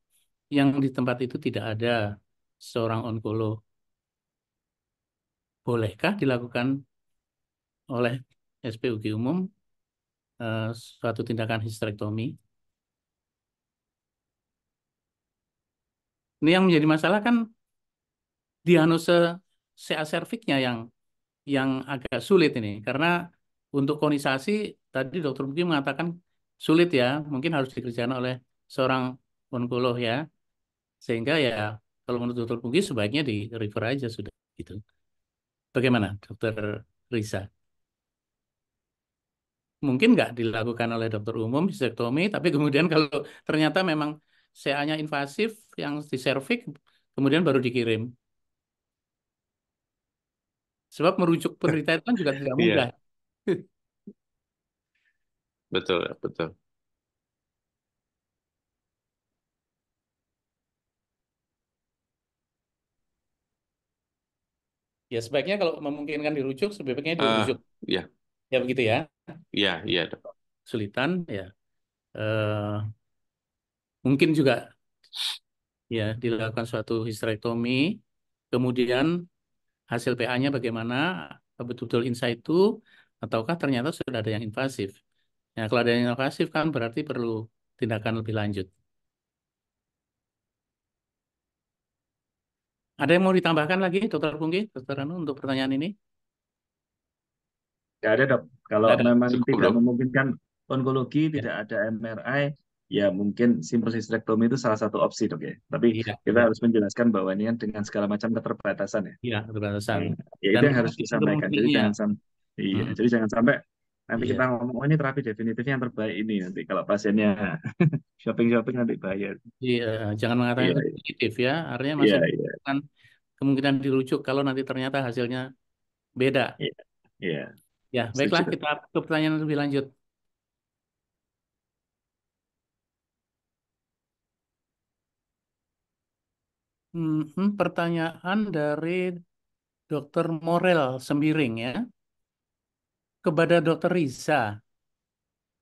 Speaker 4: yang di tempat itu tidak ada seorang onkolog, bolehkah dilakukan oleh SPUG umum suatu tindakan histerektomi? Ini yang menjadi masalah kan diagnose CA cervixnya yang agak sulit ini, karena untuk konisasi tadi Dokter Mugi mengatakan sulit ya, mungkin harus dikerjakan oleh seorang onkolog ya, sehingga ya kalau menurut Dokter Mugi sebaiknya di refer aja sudah gitu. Bagaimana Dokter Risa? Mungkin nggak dilakukan oleh dokter umum histerektomi, tapi kemudian kalau ternyata memang CA-nya invasif yang di serviks, kemudian baru dikirim. Sebab merujuk penderita itu kan juga tidak mudah.
Speaker 2: Iya, betul, betul.
Speaker 4: Ya sebaiknya kalau memungkinkan dirujuk, sebaiknya dirujuk.
Speaker 2: Ya,
Speaker 4: Ya begitu ya.
Speaker 2: iya, iya, dok.
Speaker 4: Kesulitan ya. eh, Mungkin juga ya dilakukan suatu histerektomi, kemudian hasil PA-nya bagaimana, betul-betul in situ, ataukah ternyata sudah ada yang invasif. Ya, kalau ada yang invasif kan berarti perlu tindakan lebih lanjut. Ada yang mau ditambahkan lagi, Dokter Pungki, Dokter Anu, untuk pertanyaan ini?
Speaker 5: Nggak ada dok. Kalau
Speaker 4: Nggak ada.
Speaker 5: memang
Speaker 2: Cukup,
Speaker 5: tidak
Speaker 2: dok.
Speaker 5: memungkinkan onkologi,
Speaker 4: Ya,
Speaker 5: tidak ada MRI, ya mungkin simple hysterectomy itu salah satu opsi dok ya. Tapi
Speaker 4: iya,
Speaker 5: kita
Speaker 4: iya,
Speaker 5: harus menjelaskan bahwa ini kan dengan segala macam keterbatasan ya.
Speaker 4: iya, keterbatasan.
Speaker 5: Ya itu
Speaker 4: Dan
Speaker 5: yang harus
Speaker 4: kemungkinan
Speaker 5: disampaikan. Jadi
Speaker 4: kemungkinannya,
Speaker 5: jangan sampai, iya.
Speaker 4: hmm,
Speaker 5: Jadi jangan sampai nanti kita
Speaker 4: iya,
Speaker 5: ngomong, oh ini terapi definitifnya yang terbaik ini nanti kalau pasiennya shopping-shopping nanti bayar.
Speaker 4: iya, jangan mengatakan
Speaker 5: Iya,
Speaker 4: itu positif ya, artinya
Speaker 5: iya,
Speaker 4: masih
Speaker 5: iya,
Speaker 4: kan kemungkinan dirujuk kalau nanti ternyata hasilnya beda.
Speaker 5: iya, iya.
Speaker 4: Ya,
Speaker 5: Setuju
Speaker 4: baiklah
Speaker 5: dok.
Speaker 4: kita ke pertanyaan lebih lanjut. Pertanyaan dari Dokter Morel Sembiring ya, kepada Dokter Riza.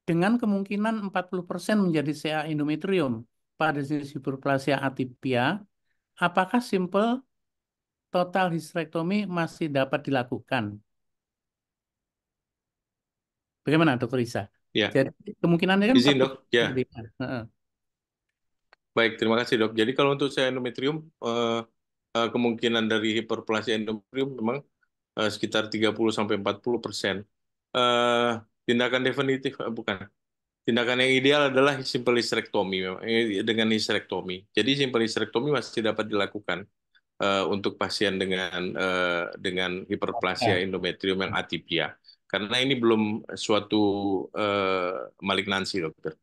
Speaker 4: Dengan kemungkinan 40% menjadi CA endometrium pada jenis hiperplasia atipia, apakah simple total histerektomi masih dapat dilakukan. Bagaimana, Dokter Isa?
Speaker 2: Ya,
Speaker 4: Jadi kemungkinannya kan
Speaker 2: izin
Speaker 4: 40.
Speaker 2: dok. Ya, baik. Terima kasih dok. Jadi kalau untuk saya endometrium, kemungkinan dari hiperplasia endometrium memang sekitar 30-40%. Tindakan definitif, bukan. Tindakan yang ideal adalah simple hysterectomy memang, dengan hysterectomy. Jadi simple hysterectomy masih dapat dilakukan untuk pasien dengan hiperplasia
Speaker 4: Ya.
Speaker 2: endometrium yang atipia. Karena ini belum suatu malignansi, dokter.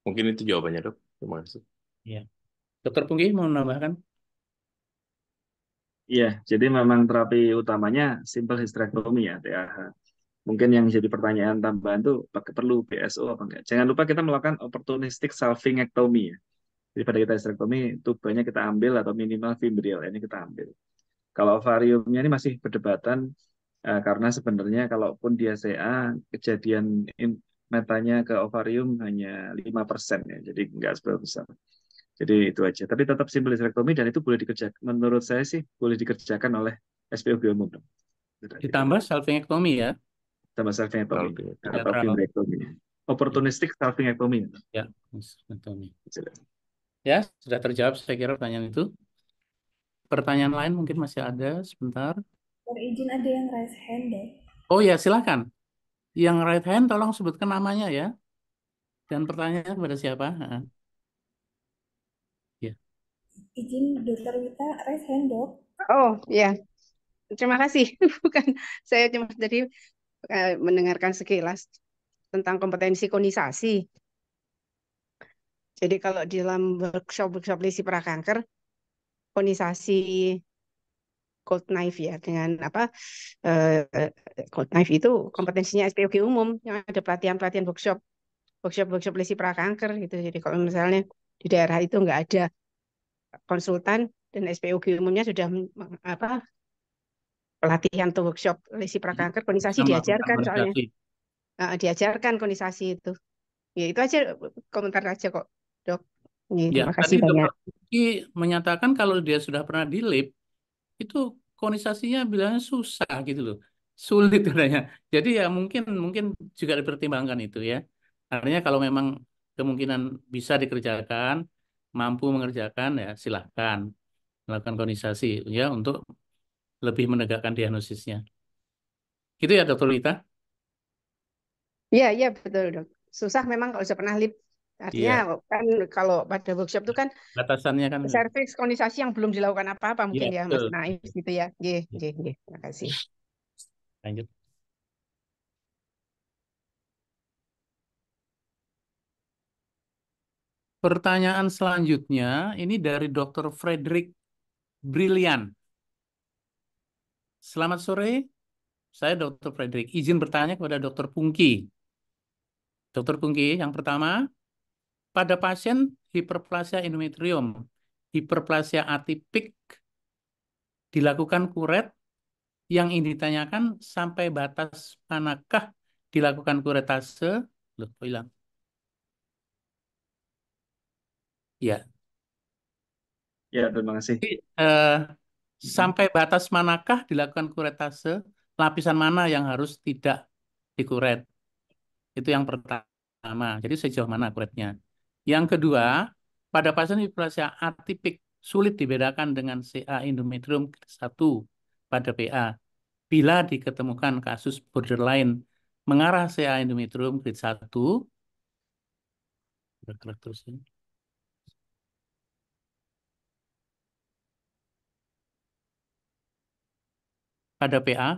Speaker 2: Mungkin itu jawabannya, dok. Terima kasih.
Speaker 4: Ya. Dokter Pungki mau menambahkan?
Speaker 5: Iya, jadi memang terapi utamanya simple hysterectomy ya, TAH. Mungkin yang jadi pertanyaan tambahan tuh perlu BSO apa enggak. Jangan lupa kita melakukan opportunistic salpingectomy ya. Jadi pada kita hysterectomy, tubanya kita ambil atau minimal fimbrial ini kita ambil. Kalau ovariumnya ini masih perdebatan karena sebenarnya kalaupun dia CA, kejadian metanya ke ovarium hanya 5% ya, jadi nggak seberapa besar. Jadi itu aja. Tapi tetap simple hysterectomy dan itu boleh dikerjakan. Menurut saya sih boleh dikerjakan oleh SPOG umum dong.
Speaker 4: Ditambah salpingectomy ya.
Speaker 5: Tambah salpingectomy atau
Speaker 4: Bilateral.
Speaker 5: fimbrectomy. Opportunistic salpingectomy.
Speaker 4: Ya, salpingectomy. Ya, sudah terjawab saya kira pertanyaan itu. Pertanyaan lain mungkin masih ada sebentar.
Speaker 1: Izin ada yang raise hand deh.
Speaker 4: Oh ya, silakan. Yang right hand tolong sebutkan namanya ya. Dan pertanyaannya kepada siapa? Ya.
Speaker 1: Izin Dokter Wita raise hand, Dok.
Speaker 6: Oh ya, terima kasih. Bukan, saya cuma tadi mendengarkan sekilas tentang kompetensi konisasi. Jadi kalau di dalam workshop lisi prakanker, konisasi cold knife ya dengan apa cold knife itu kompetensinya SPOG umum yang ada pelatihan workshop lisi prakanker gitu. Jadi kalau misalnya di daerah itu nggak ada konsultan dan SPOG umumnya sudah apa pelatihan atau workshop lesi prakanker konisasi diajarkan soalnya diajarkan konisasi itu. Ya itu aja komentar aja kok, Dok. Ya, terima kasih
Speaker 4: tadi
Speaker 6: banyak.
Speaker 4: Dokter Pungki menyatakan kalau dia sudah pernah di lab itu konisasinya bilangnya susah gitu loh, sulit katanya. Jadi ya mungkin juga dipertimbangkan itu ya. Artinya kalau memang kemungkinan bisa dikerjakan, mampu mengerjakan ya silahkan melakukan konisasi ya untuk lebih menegakkan diagnosisnya. Gitu ya Dokter Lita?
Speaker 6: Iya betul, Dok. Susah memang kalau sudah pernah lip. Artinya
Speaker 4: Iya.
Speaker 6: kan kalau pada workshop itu kan
Speaker 4: Batasannya kan.
Speaker 6: serviks konisasi yang belum dilakukan apa-apa mungkin
Speaker 4: Iya,
Speaker 6: ya
Speaker 4: betul.
Speaker 6: Mas Naif gitu ya. Terima kasih.
Speaker 4: Lanjut. Pertanyaan selanjutnya ini dari Dr. Frederick Brilian. Selamat sore, saya Dr. Frederick. Izin bertanya kepada Dr. Pungki. Dr. Pungki, yang pertama, pada pasien hiperplasia endometrium, hiperplasia atipik dilakukan kuret, yang ini ditanyakan sampai batas manakah dilakukan kuretase? Loh, kok hilang? Ya.
Speaker 5: Ya, terima kasih.
Speaker 4: Sampai batas manakah dilakukan kuretase? Lapisan mana yang harus tidak dikuret? Itu yang pertama. Jadi sejauh mana kuretnya? Yang kedua, pada pasien hiperplasia atipik sulit dibedakan dengan CA endometrium 1 pada PA. Bila diketemukan kasus borderline mengarah CA endometrium grade 1, bergerak terus ini. Pada PA,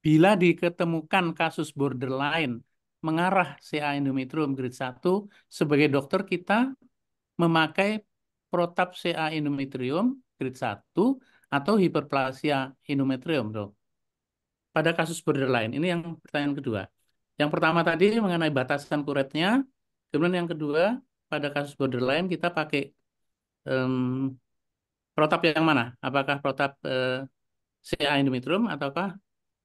Speaker 4: bila diketemukan kasus borderline mengarah CA endometrium grade 1, sebagai dokter kita memakai protap CA endometrium grade 1 atau hiperplasia endometrium, dok. Pada kasus borderline, ini yang pertanyaan kedua. Yang pertama tadi mengenai batasan kuretnya, kemudian yang kedua, pada kasus borderline kita pakai protap yang mana? Apakah protap CA endometrium ataukah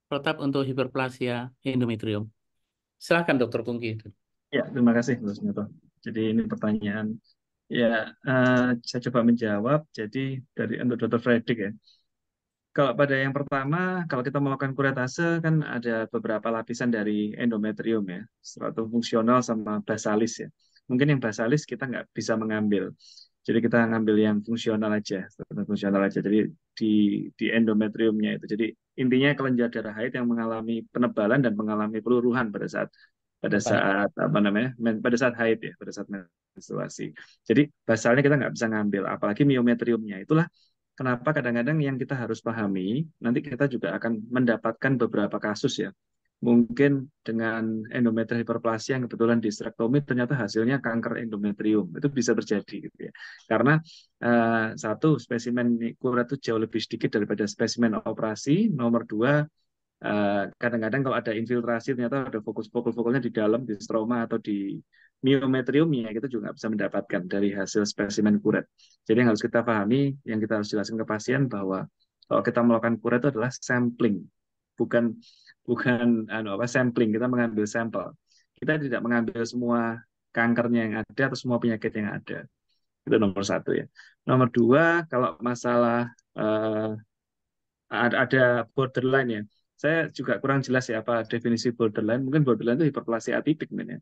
Speaker 4: protap untuk hiperplasia endometrium? Silakan Dokter Pungki.
Speaker 5: Ya, terima kasih, Mas Nyoto. Jadi ini pertanyaan Ya, saya coba menjawab. Jadi untuk Dr. Fredrik ya. Kalau pada yang pertama, kalau kita melakukan kuretase kan ada beberapa lapisan dari endometrium ya, stratum fungsional sama basalis ya. Mungkin yang basalis kita nggak bisa mengambil. Jadi kita ngambil yang fungsional aja, stratum fungsional aja. Jadi di endometriumnya itu. Jadi intinya kelenjar darah haid yang mengalami penebalan dan mengalami peluruhan
Speaker 4: Baik.
Speaker 5: apa namanya pada saat haid ya, pada saat menstruasi. Jadi basalnya kita nggak bisa ngambil, apalagi miometriumnya. Itulah kenapa kadang-kadang yang kita harus pahami, nanti kita juga akan mendapatkan beberapa kasus ya. Mungkin dengan endometrial hiperplasia yang kebetulan disterektomi ternyata hasilnya kanker endometrium. Itu bisa terjadi gitu ya. Karena satu, spesimen kuret itu jauh lebih sedikit daripada spesimen operasi. Nomor dua, kadang-kadang kalau ada infiltrasi ternyata ada fokus-fokusnya di dalam, di stroma atau di miometriumnya, kita juga nggak bisa mendapatkan dari hasil spesimen kuret. Jadi yang harus kita pahami, yang kita harus jelaskan ke pasien bahwa kalau kita melakukan kuret itu adalah sampling, bukan bukan sampling, kita mengambil sampel. Kita tidak mengambil semua kankernya yang ada atau semua penyakit yang ada. Itu nomor satu ya. Nomor dua, kalau masalah ada borderline ya. Saya juga kurang jelas ya apa definisi borderline. Mungkin borderline itu hiperplasia atipik mungkin ya.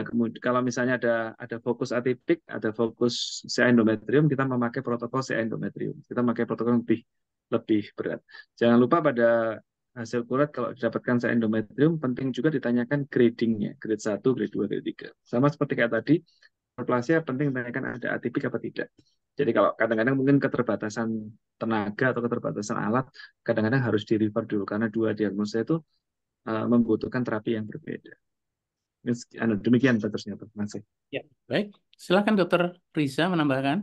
Speaker 5: Kemudian kalau misalnya ada fokus atipik, ada fokus CA endometrium, kita memakai protokol CA endometrium. Kita memakai protokol yang lebih berat. Jangan lupa pada hasil kuret kalau didapatkan CA endometrium penting juga ditanyakan gradingnya, grade 1, grade 2, grade 3. Sama seperti kayak tadi, hiperplasia penting ditanyakan ada atipik apa tidak. Jadi kalau kadang-kadang mungkin keterbatasan tenaga atau keterbatasan alat, kadang-kadang harus di-refer dulu karena dua diagnosa itu membutuhkan terapi yang berbeda. Demikian terusnya, Terima kasih.
Speaker 4: Ya, baik. Silakan Dokter Riza menambahkan.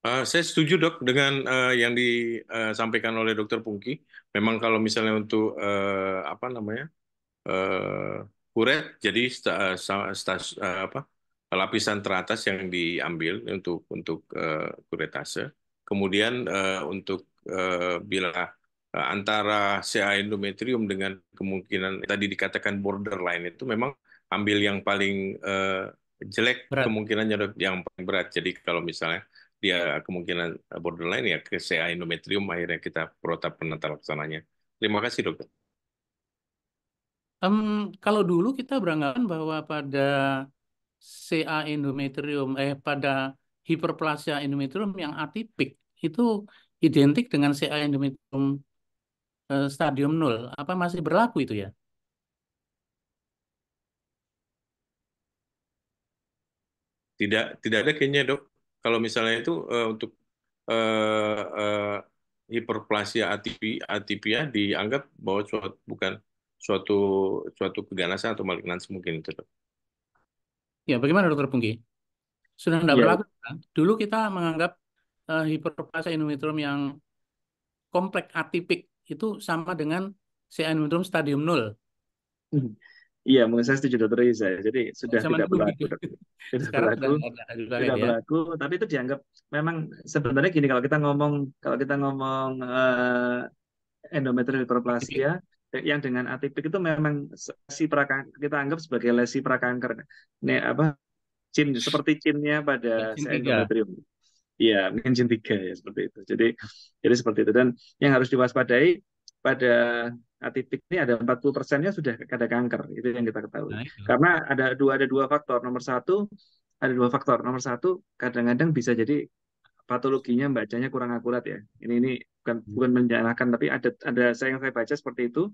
Speaker 2: Saya setuju dok dengan yang disampaikan oleh Dokter Pungki. Memang kalau misalnya untuk apa namanya kuret, jadi lapisan teratas yang diambil untuk kuretase. Kemudian untuk bila antara CA endometrium dengan kemungkinan tadi dikatakan borderline itu memang ambil yang paling jelek
Speaker 4: Berat.
Speaker 2: kemungkinannya dok, yang paling berat. Jadi kalau misalnya dia kemungkinan borderline ya ke CA endometrium akhirnya kita protap penata laksananya. Terima kasih dokter.
Speaker 4: Kalau dulu kita beranggapan bahwa pada CA endometrium, pada hiperplasia endometrium yang atipik itu identik dengan CA endometrium stadium 0. Apa masih berlaku itu ya?
Speaker 2: Tidak ada kayaknya dok. Kalau misalnya itu untuk eh, eh, hiperplasia atipia dianggap bahwa bukan suatu suatu keganasan atau malignansi mungkin itu dok.
Speaker 4: Ya, bagaimana Dokter Pungki? Sudah tidak
Speaker 5: Iya,
Speaker 4: berlaku kan? Dulu kita menganggap hiperplasia endometrium yang kompleks atipik itu sama dengan CA endometrium stadium 0.
Speaker 5: iya, mungkin saya setuju Dokter Riza. Jadi sudah
Speaker 4: Zaman
Speaker 5: tidak
Speaker 4: dulu
Speaker 5: berlaku,
Speaker 4: gitu.
Speaker 5: Dok. Tidak
Speaker 4: Sekarang sudah
Speaker 5: berlaku,
Speaker 4: juga
Speaker 5: tidak
Speaker 4: ya.
Speaker 5: berlaku. Tapi itu dianggap memang sebenarnya gini kalau kita ngomong endometrial
Speaker 4: Atipik.
Speaker 5: hiperplasia yang dengan atipik itu memang lesi prakanker, kita anggap sebagai lesi prakanker. Ini apa? Seperti cinnya pada
Speaker 4: Vaksin 3.
Speaker 5: endometrium. Iya, mungkin jin 3 ya seperti itu. Jadi seperti itu. Dan yang harus diwaspadai pada atipik ini ada 40%-nya sudah ada kanker. Itu yang kita ketahui.
Speaker 4: Nah, itu.
Speaker 5: Karena ada dua faktor. Ada dua faktor. Nomor satu, kadang-kadang bisa jadi patologinya bacanya kurang akurat ya. Ini bukan menyalahkan, tapi ada yang saya baca seperti itu.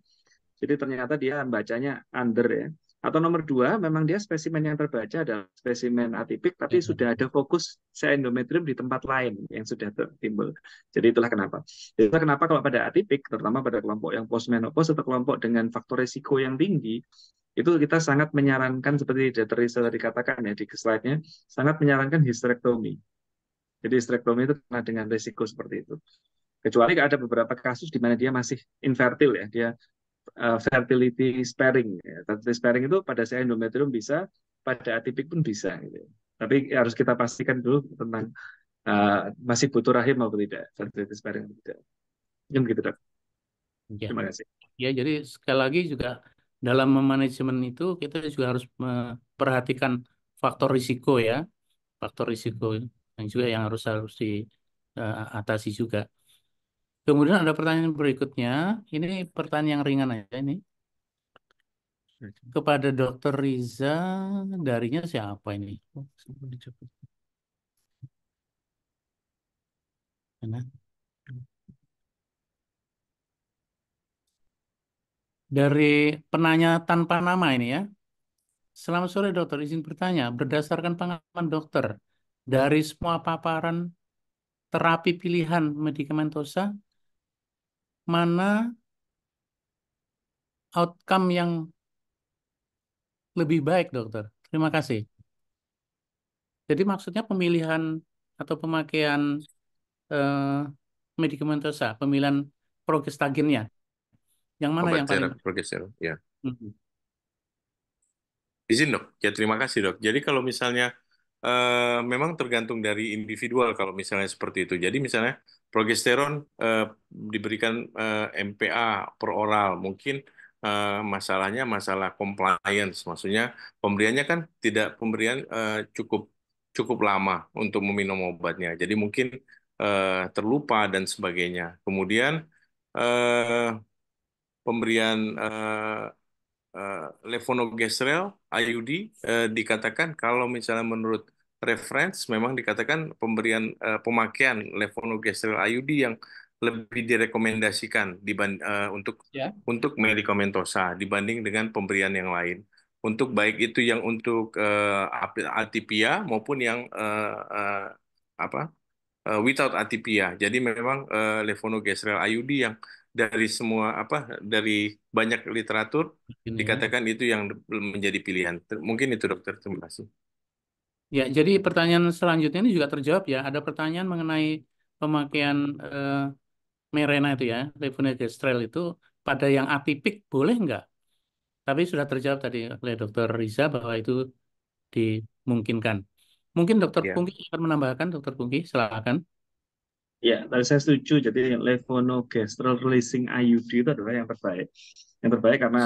Speaker 5: Jadi ternyata dia bacanya under ya. Atau nomor dua, memang dia spesimen yang terbaca adalah spesimen atipik, tapi sudah ada fokus endometrium di tempat lain yang sudah timbul. Jadi itulah kenapa. Itulah kenapa kalau pada atipik, terutama pada kelompok yang postmenopause atau kelompok dengan faktor risiko yang tinggi, itu kita sangat menyarankan seperti Dr. Risa tadi katakan ya di slide-nya, sangat menyarankan hysterectomy. Jadi hysterectomy itu karena dengan risiko seperti itu. Kecuali ada beberapa kasus di mana dia masih infertil ya, dia fertility sparing. Ya. Fertility sparing itu pada saya endometrium bisa, pada atipik pun bisa. Gitu. Tapi harus kita pastikan dulu tentang masih butuh rahim atau tidak, fertility sparing atau tidak. Mungkin begitu dok.
Speaker 4: Ya.
Speaker 5: Terima kasih.
Speaker 4: Ya, jadi sekali lagi juga dalam manajemen itu kita juga harus memperhatikan faktor risiko ya, faktor risiko yang juga yang harus diatasi juga. Kemudian ada pertanyaan berikutnya, ini pertanyaan yang ringan aja ini. Kepada Dokter Riza, darinya siapa ini? Oh, sebelum dicoba. Mana? Dari penanya tanpa nama ini ya. Selamat sore dokter, izin bertanya. Berdasarkan pengalaman dokter, dari semua paparan terapi pilihan medikamentosa, mana outcome yang lebih baik dokter? Terima kasih. Jadi maksudnya pemilihan atau pemakaian eh, medikamentosa, pemilihan progestagennya, yang mana
Speaker 2: Obat
Speaker 4: yang paling
Speaker 2: terapi progesteron, ya.
Speaker 4: Mhm.
Speaker 2: Izin dok, ya terima kasih dok. Jadi kalau misalnya memang tergantung dari individual kalau misalnya seperti itu. Jadi misalnya progesteron diberikan MPA per oral, mungkin masalahnya masalah compliance, maksudnya pemberiannya kan tidak pemberian cukup cukup lama untuk meminum obatnya. Jadi mungkin terlupa dan sebagainya. Kemudian eh, pemberian levonorgestrel IUD dikatakan kalau misalnya menurut reference memang dikatakan pemberian pemakaian levonorgestrel IUD yang lebih direkomendasikan
Speaker 4: Ya.
Speaker 2: untuk medikamentosa dibanding dengan pemberian yang lain. Untuk baik itu yang untuk atipia maupun yang apa without atipia. Jadi memang levonorgestrel IUD yang dari banyak literatur
Speaker 4: Ini ya.
Speaker 2: dikatakan itu yang menjadi pilihan. Mungkin itu dokter. Terima kasih.
Speaker 4: Ya, jadi pertanyaan selanjutnya ini juga terjawab ya. Ada pertanyaan mengenai pemakaian Mirena itu ya, levonorgestrel itu pada yang atipik boleh nggak? Tapi sudah terjawab tadi oleh Dokter Riza bahwa itu dimungkinkan. Mungkin Dokter
Speaker 2: Ya,
Speaker 4: Pungki akan menambahkan, Dokter Pungki, silakan.
Speaker 5: Ya, tadi saya setuju. Jadi levonorgestrel releasing IUD itu adalah yang terbaik. Yang terbaik karena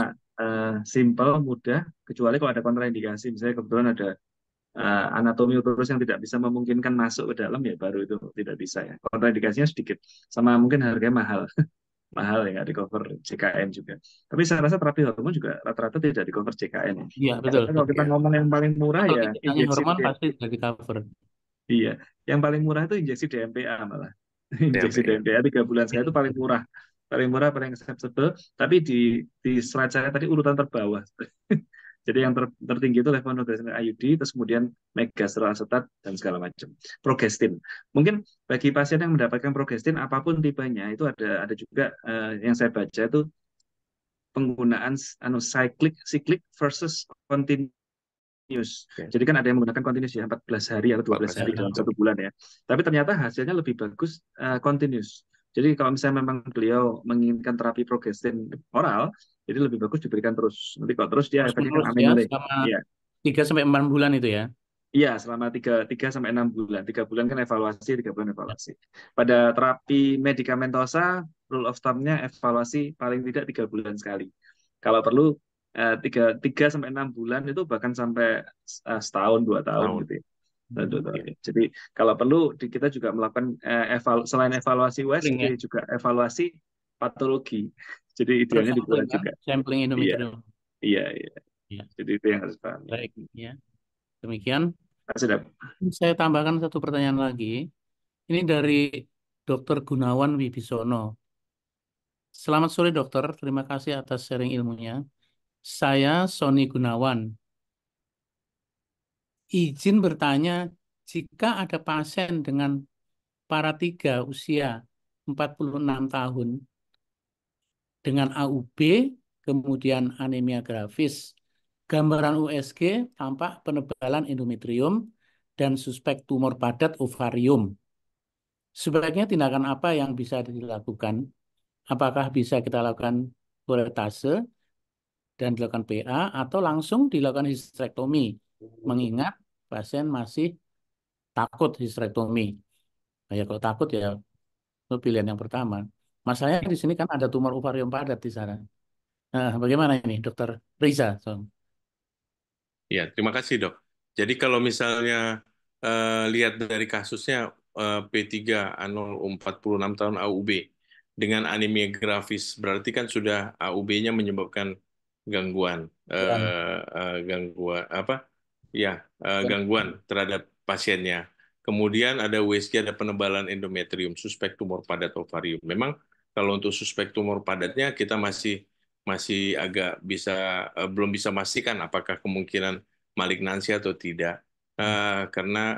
Speaker 5: simple, mudah, kecuali kalau ada kontraindikasi. Misalnya kebetulan ada anatomi uterus yang tidak bisa memungkinkan masuk ke dalam, ya baru itu tidak bisa ya. Kontraindikasinya sedikit. Sama mungkin harganya mahal. Mahal ya, nggak di cover JKN juga. Tapi saya rasa terapi hormon juga rata-rata tidak di cover JKN ya.
Speaker 4: Iya, betul.
Speaker 5: Tapi kalau kita
Speaker 2: ya,
Speaker 5: ngomong yang paling murah
Speaker 4: Kalau
Speaker 5: ya
Speaker 4: ditanya
Speaker 5: injeksi
Speaker 4: hormon pasti sudah di cover.
Speaker 5: Iya, yang paling murah itu injeksi DMPA malah. Injeksi
Speaker 2: DMP, ya.
Speaker 5: DMPA 3 bulan sekali itu paling murah. Paling murah, paling acceptable. Tapi di slide saya tadi urutan terbawah. Jadi yang tertinggi itu levonorgestrel IUD, terus kemudian megestrol asetat, dan segala macam. Progestin. Mungkin bagi pasien yang mendapatkan progestin, apapun tipenya, itu ada juga yang saya baca itu penggunaan cyclic versus continuous.
Speaker 2: Oke.
Speaker 5: Jadi kan ada yang menggunakan continuous ya, 14 hari atau 12 hari
Speaker 2: 14
Speaker 5: dalam
Speaker 2: hari.
Speaker 5: 1 bulan ya. Tapi ternyata hasilnya lebih bagus continuous. Jadi kalau misalnya memang beliau menginginkan terapi progestin oral, jadi lebih bagus diberikan terus. Nanti kalau terus dia
Speaker 4: Terus
Speaker 5: efeknya kan
Speaker 4: menerus ya,
Speaker 5: amenorrhea.
Speaker 4: selama
Speaker 5: Iya.
Speaker 4: 3 sampai 4 bulan itu ya.
Speaker 5: Iya, selama 3 sampai 6 bulan. 3 bulan kan evaluasi, 3 bulan evaluasi. Pada terapi medikamentosa, rule of thumb-nya evaluasi paling tidak 3 bulan sekali. Kalau perlu 3 sampai 6 bulan itu bahkan sampai setahun 2 tahun
Speaker 2: Tahun.
Speaker 5: gitu ya. 2 tahun.
Speaker 2: Ya.
Speaker 5: Jadi kalau perlu kita juga melakukan selain evaluasi
Speaker 4: Sampling
Speaker 5: USG
Speaker 4: ya.
Speaker 5: juga evaluasi patologi. Jadi
Speaker 4: Terus
Speaker 5: idealnya 2 bulan
Speaker 4: sampling ya,
Speaker 5: juga.
Speaker 4: sampling
Speaker 5: Iya,
Speaker 4: endometrium.
Speaker 5: iya, iya.
Speaker 4: Ya,
Speaker 5: Jadi itu yang harus paham.
Speaker 4: baik ya. Demikian.
Speaker 5: Sudah.
Speaker 4: Saya tambahkan satu pertanyaan lagi. Ini dari Dr. Gunawan Wibisono. Selamat sore dokter, terima kasih atas sharing ilmunya. Saya Sony Gunawan. Izin bertanya, jika ada pasien dengan para 3 usia 46 tahun dengan AUB, kemudian anemia grafis, gambaran USG tampak penebalan endometrium dan suspek tumor padat ovarium. Sebaiknya tindakan apa yang bisa dilakukan? Apakah bisa kita lakukan kuretase dan dilakukan PA atau langsung dilakukan histerektomi? Mengingat pasien masih takut histerektomi. Nah, ya kalau takut ya itu pilihan yang pertama. Masalahnya di sini kan ada tumor ovarium padat di sana. Nah, bagaimana ini, Dokter Riza?
Speaker 2: Ya, terima kasih dok. Jadi kalau misalnya lihat dari kasusnya P3 46 tahun AUB dengan anemia grafis, berarti kan sudah AUB-nya menyebabkan gangguan gangguan apa? Ya, gangguan terhadap pasiennya. Kemudian ada USG, ada penebalan endometrium, suspek tumor padat ovarium. Memang kalau untuk suspek tumor padatnya kita masih masih agak belum bisa memastikan apakah kemungkinan malignansi atau tidak. Karena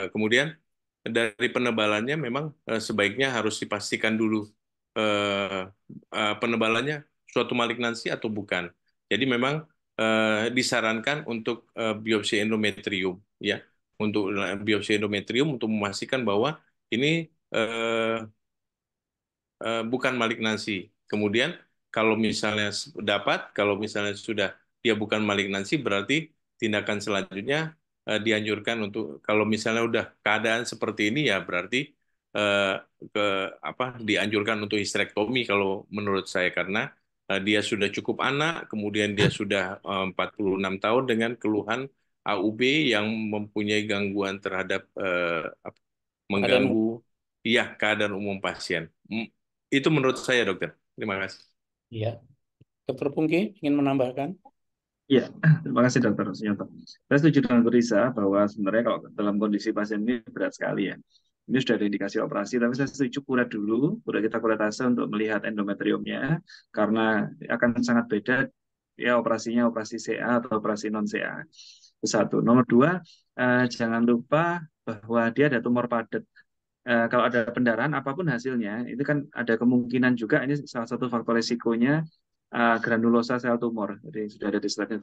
Speaker 2: kemudian dari penebalannya memang sebaiknya harus dipastikan dulu eh, penebalannya suatu malignansi atau bukan. Jadi memang disarankan untuk biopsi endometrium, ya, untuk biopsi endometrium untuk memastikan bahwa ini bukan malignansi. Kemudian kalau misalnya kalau misalnya sudah dia bukan malignansi, berarti tindakan selanjutnya dianjurkan untuk kalau misalnya udah keadaan seperti ini ya berarti eh, ke apa dianjurkan untuk histerektomi kalau menurut saya karena dia sudah cukup anak, kemudian dia sudah 46 tahun dengan keluhan AUB yang mempunyai gangguan terhadap
Speaker 4: Keadaan
Speaker 2: mengganggu iya keadaan umum pasien. Itu menurut saya, dokter. Terima kasih.
Speaker 4: ya. Dokter Pungki ingin menambahkan?
Speaker 5: Iya, terima kasih Dokter Sunyoto. Saya setuju dengan Bu Risa bahwa sebenarnya kalau dalam kondisi pasien ini berat sekali ya. Ini sudah ada indikasi operasi, tapi saya setuju kuret dulu, kuret kita kuretase untuk melihat endometriumnya, karena akan sangat beda ya operasinya operasi CA atau operasi non CA. Itu satu. Nomor dua, jangan lupa bahwa dia ada tumor padat. Kalau ada pendarahan apapun hasilnya, itu kan ada kemungkinan juga ini salah satu faktor risikonya granulosa sel tumor. Jadi sudah ada di slide-nya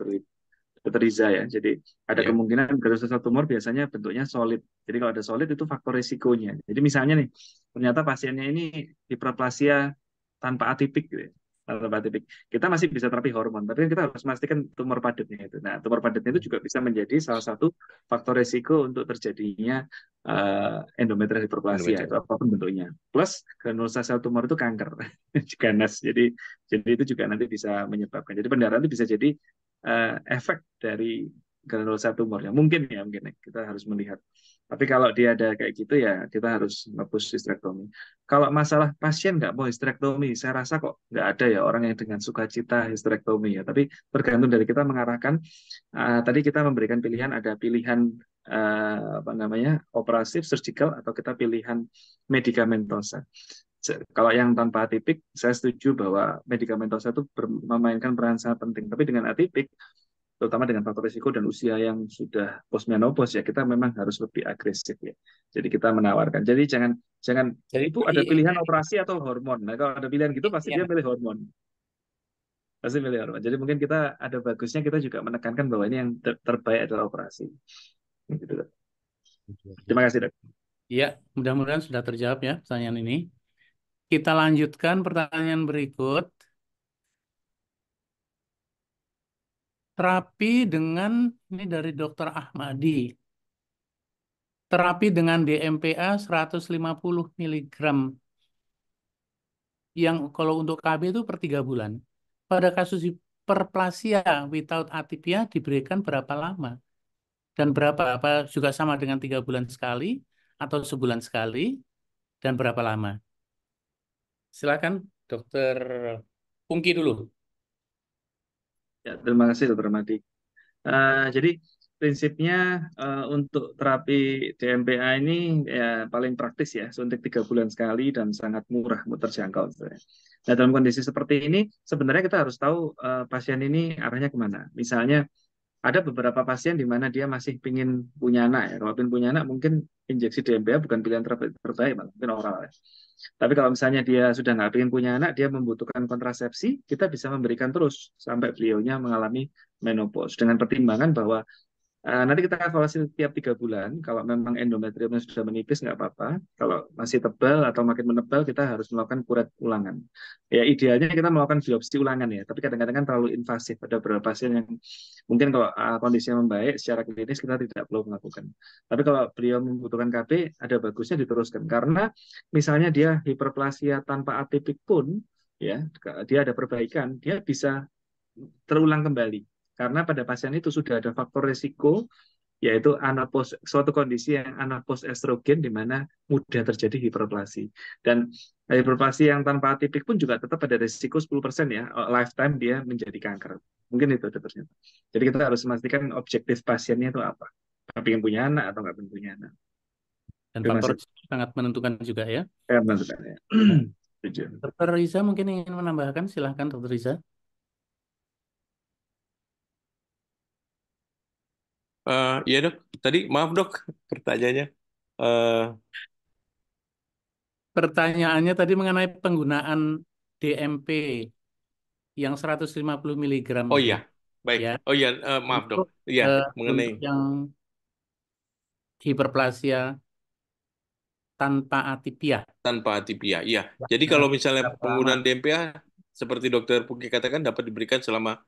Speaker 5: Dr. Riza ya. Jadi ada
Speaker 2: Ya,
Speaker 5: kemungkinan granulosa sel tumor biasanya bentuknya solid. Jadi kalau ada solid itu faktor risikonya. Jadi misalnya nih, ternyata pasiennya ini hiperplasia tanpa atipik gitu ya. Tanpa atipik. Kita masih bisa terapi hormon, tapi kita harus memastikan tumor padatnya itu. Nah, tumor padatnya itu juga bisa menjadi salah satu faktor risiko untuk terjadinya endometrial hiperplasia itu
Speaker 2: endometrium.
Speaker 5: apapun bentuknya. Plus granulosa sel tumor itu kanker, ganas. Jadi itu juga nanti bisa menyebabkan. Jadi pendarahan itu bisa jadi efek dari granulosa tumor ya mungkin kita harus melihat. Tapi kalau dia ada kayak gitu ya kita harus nge-push histerektomi. Kalau masalah pasien nggak mau histerektomi, saya rasa kok nggak ada ya orang yang dengan sukacita histerektomi ya. Tapi tergantung dari kita mengarahkan. Tadi kita memberikan pilihan, ada pilihan apa namanya operatif, surgical atau kita pilihan medikamentosa. Kalau yang tanpa atipik, saya setuju bahwa medikamentosa itu memainkan peran sangat penting. Tapi dengan atipik, terutama dengan faktor risiko dan usia yang sudah postmenopause ya, kita memang harus lebih agresif ya. Jadi kita menawarkan. Jadi jangan jangan
Speaker 4: Jadi
Speaker 5: ibu ada pilihan operasi atau hormon. Nah kalau ada pilihan gitu pasti
Speaker 4: ya,
Speaker 5: dia pilih hormon. Pasti pilih hormon. Jadi mungkin kita ada bagusnya kita juga menekankan bahwa ini yang terbaik adalah operasi. Gitu. Terima kasih dok.
Speaker 4: ya, mudah-mudahan sudah terjawab ya pertanyaan ini. Kita lanjutkan pertanyaan berikut. Terapi dengan, ini dari Dr. Ahmadi. Terapi dengan DMPA 150 mg. Yang kalau untuk KB itu per 3 bulan. Pada kasus hiperplasia without atypia diberikan berapa lama? Dan berapa? Apa juga sama dengan 3 bulan sekali atau sebulan sekali? Dan berapa lama? Silakan Dokter Pungki dulu.
Speaker 5: Ya, terima kasih dokter Madi. Jadi prinsipnya untuk terapi DMPA ini ya paling praktis ya, suntik 3 bulan sekali dan sangat murah, terjangkau. Nah dalam kondisi seperti ini sebenarnya kita harus tahu pasien ini arahnya kemana. Misalnya ada beberapa pasien di mana dia masih ingin punya anak ya. Kalau ingin punya anak mungkin injeksi DMPA bukan pilihan terbaik, malah mungkin oral ya. Tapi kalau misalnya dia sudah nggak ingin punya anak, dia membutuhkan kontrasepsi, kita bisa memberikan terus sampai beliaunya mengalami menopause dengan pertimbangan bahwa nanti kita evaluasi tiap 3 bulan. Kalau memang endometriumnya sudah menipis nggak apa-apa. Kalau masih tebal atau makin menebal, kita harus melakukan kuret ulangan. Ya idealnya kita melakukan biopsi ulangan ya. Tapi kadang-kadang kan terlalu invasif. Ada beberapa pasien yang mungkin kalau kondisinya membaik secara klinis kita tidak perlu melakukan. Tapi kalau beliau membutuhkan KB, ada bagusnya diteruskan. Karena misalnya dia hiperplasia tanpa atipik pun, ya dia ada perbaikan, dia bisa terulang kembali. Karena pada pasien itu sudah ada faktor risiko yaitu suatu kondisi yang anapos estrogen di mana mudah terjadi hiperplasi. Dan hiperplasi yang tanpa atipik pun juga tetap ada risiko 10% ya, lifetime dia menjadi kanker. Mungkin itu dokternya. Jadi kita harus memastikan objektif pasiennya itu apa. Pengen punya anak atau nggak pengen punya anak.
Speaker 4: Dan
Speaker 5: Terima
Speaker 4: faktor
Speaker 5: kasih.
Speaker 4: sangat menentukan juga ya.
Speaker 5: Menentukan ya.
Speaker 4: Ya.
Speaker 5: Setuju.
Speaker 4: Dokter Riza mungkin ingin menambahkan, silahkan Dokter Riza.
Speaker 2: Iya dok, tadi maaf dok pertanyaannya. Eh,
Speaker 4: Pertanyaannya tadi mengenai penggunaan DMP yang 150 miligram
Speaker 2: oh
Speaker 4: itu
Speaker 2: iya, baik.
Speaker 4: ya,
Speaker 2: Oh iya, maaf dok.
Speaker 4: untuk
Speaker 2: Iya, mengenai
Speaker 4: untuk yang hiperplasia tanpa atipia.
Speaker 2: tanpa atipia. Iya.
Speaker 4: Ya,
Speaker 2: Jadi kalau misalnya
Speaker 4: berapa lama?
Speaker 2: penggunaan DMPA seperti dokter Puki katakan dapat diberikan selama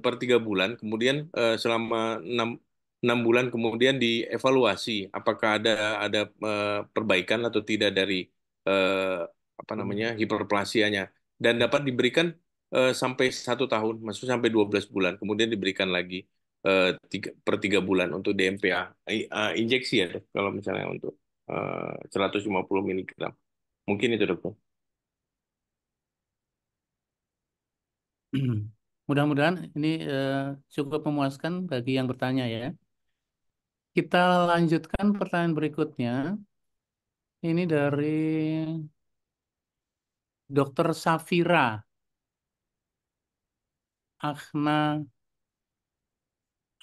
Speaker 2: per 3 bulan, kemudian selama 6 bulan kemudian dievaluasi apakah ada perbaikan atau tidak dari eh, apa namanya hiperplasianya dan dapat diberikan sampai 1 tahun, maksudnya sampai 12 bulan, kemudian diberikan lagi per 3 bulan untuk DMPA injeksi ya dok, kalau misalnya untuk 150 miligram. Mungkin itu dokter.
Speaker 4: Mudah-mudahan ini cukup memuaskan bagi yang bertanya ya. Kita lanjutkan pertanyaan berikutnya. Ini dari Dokter Safira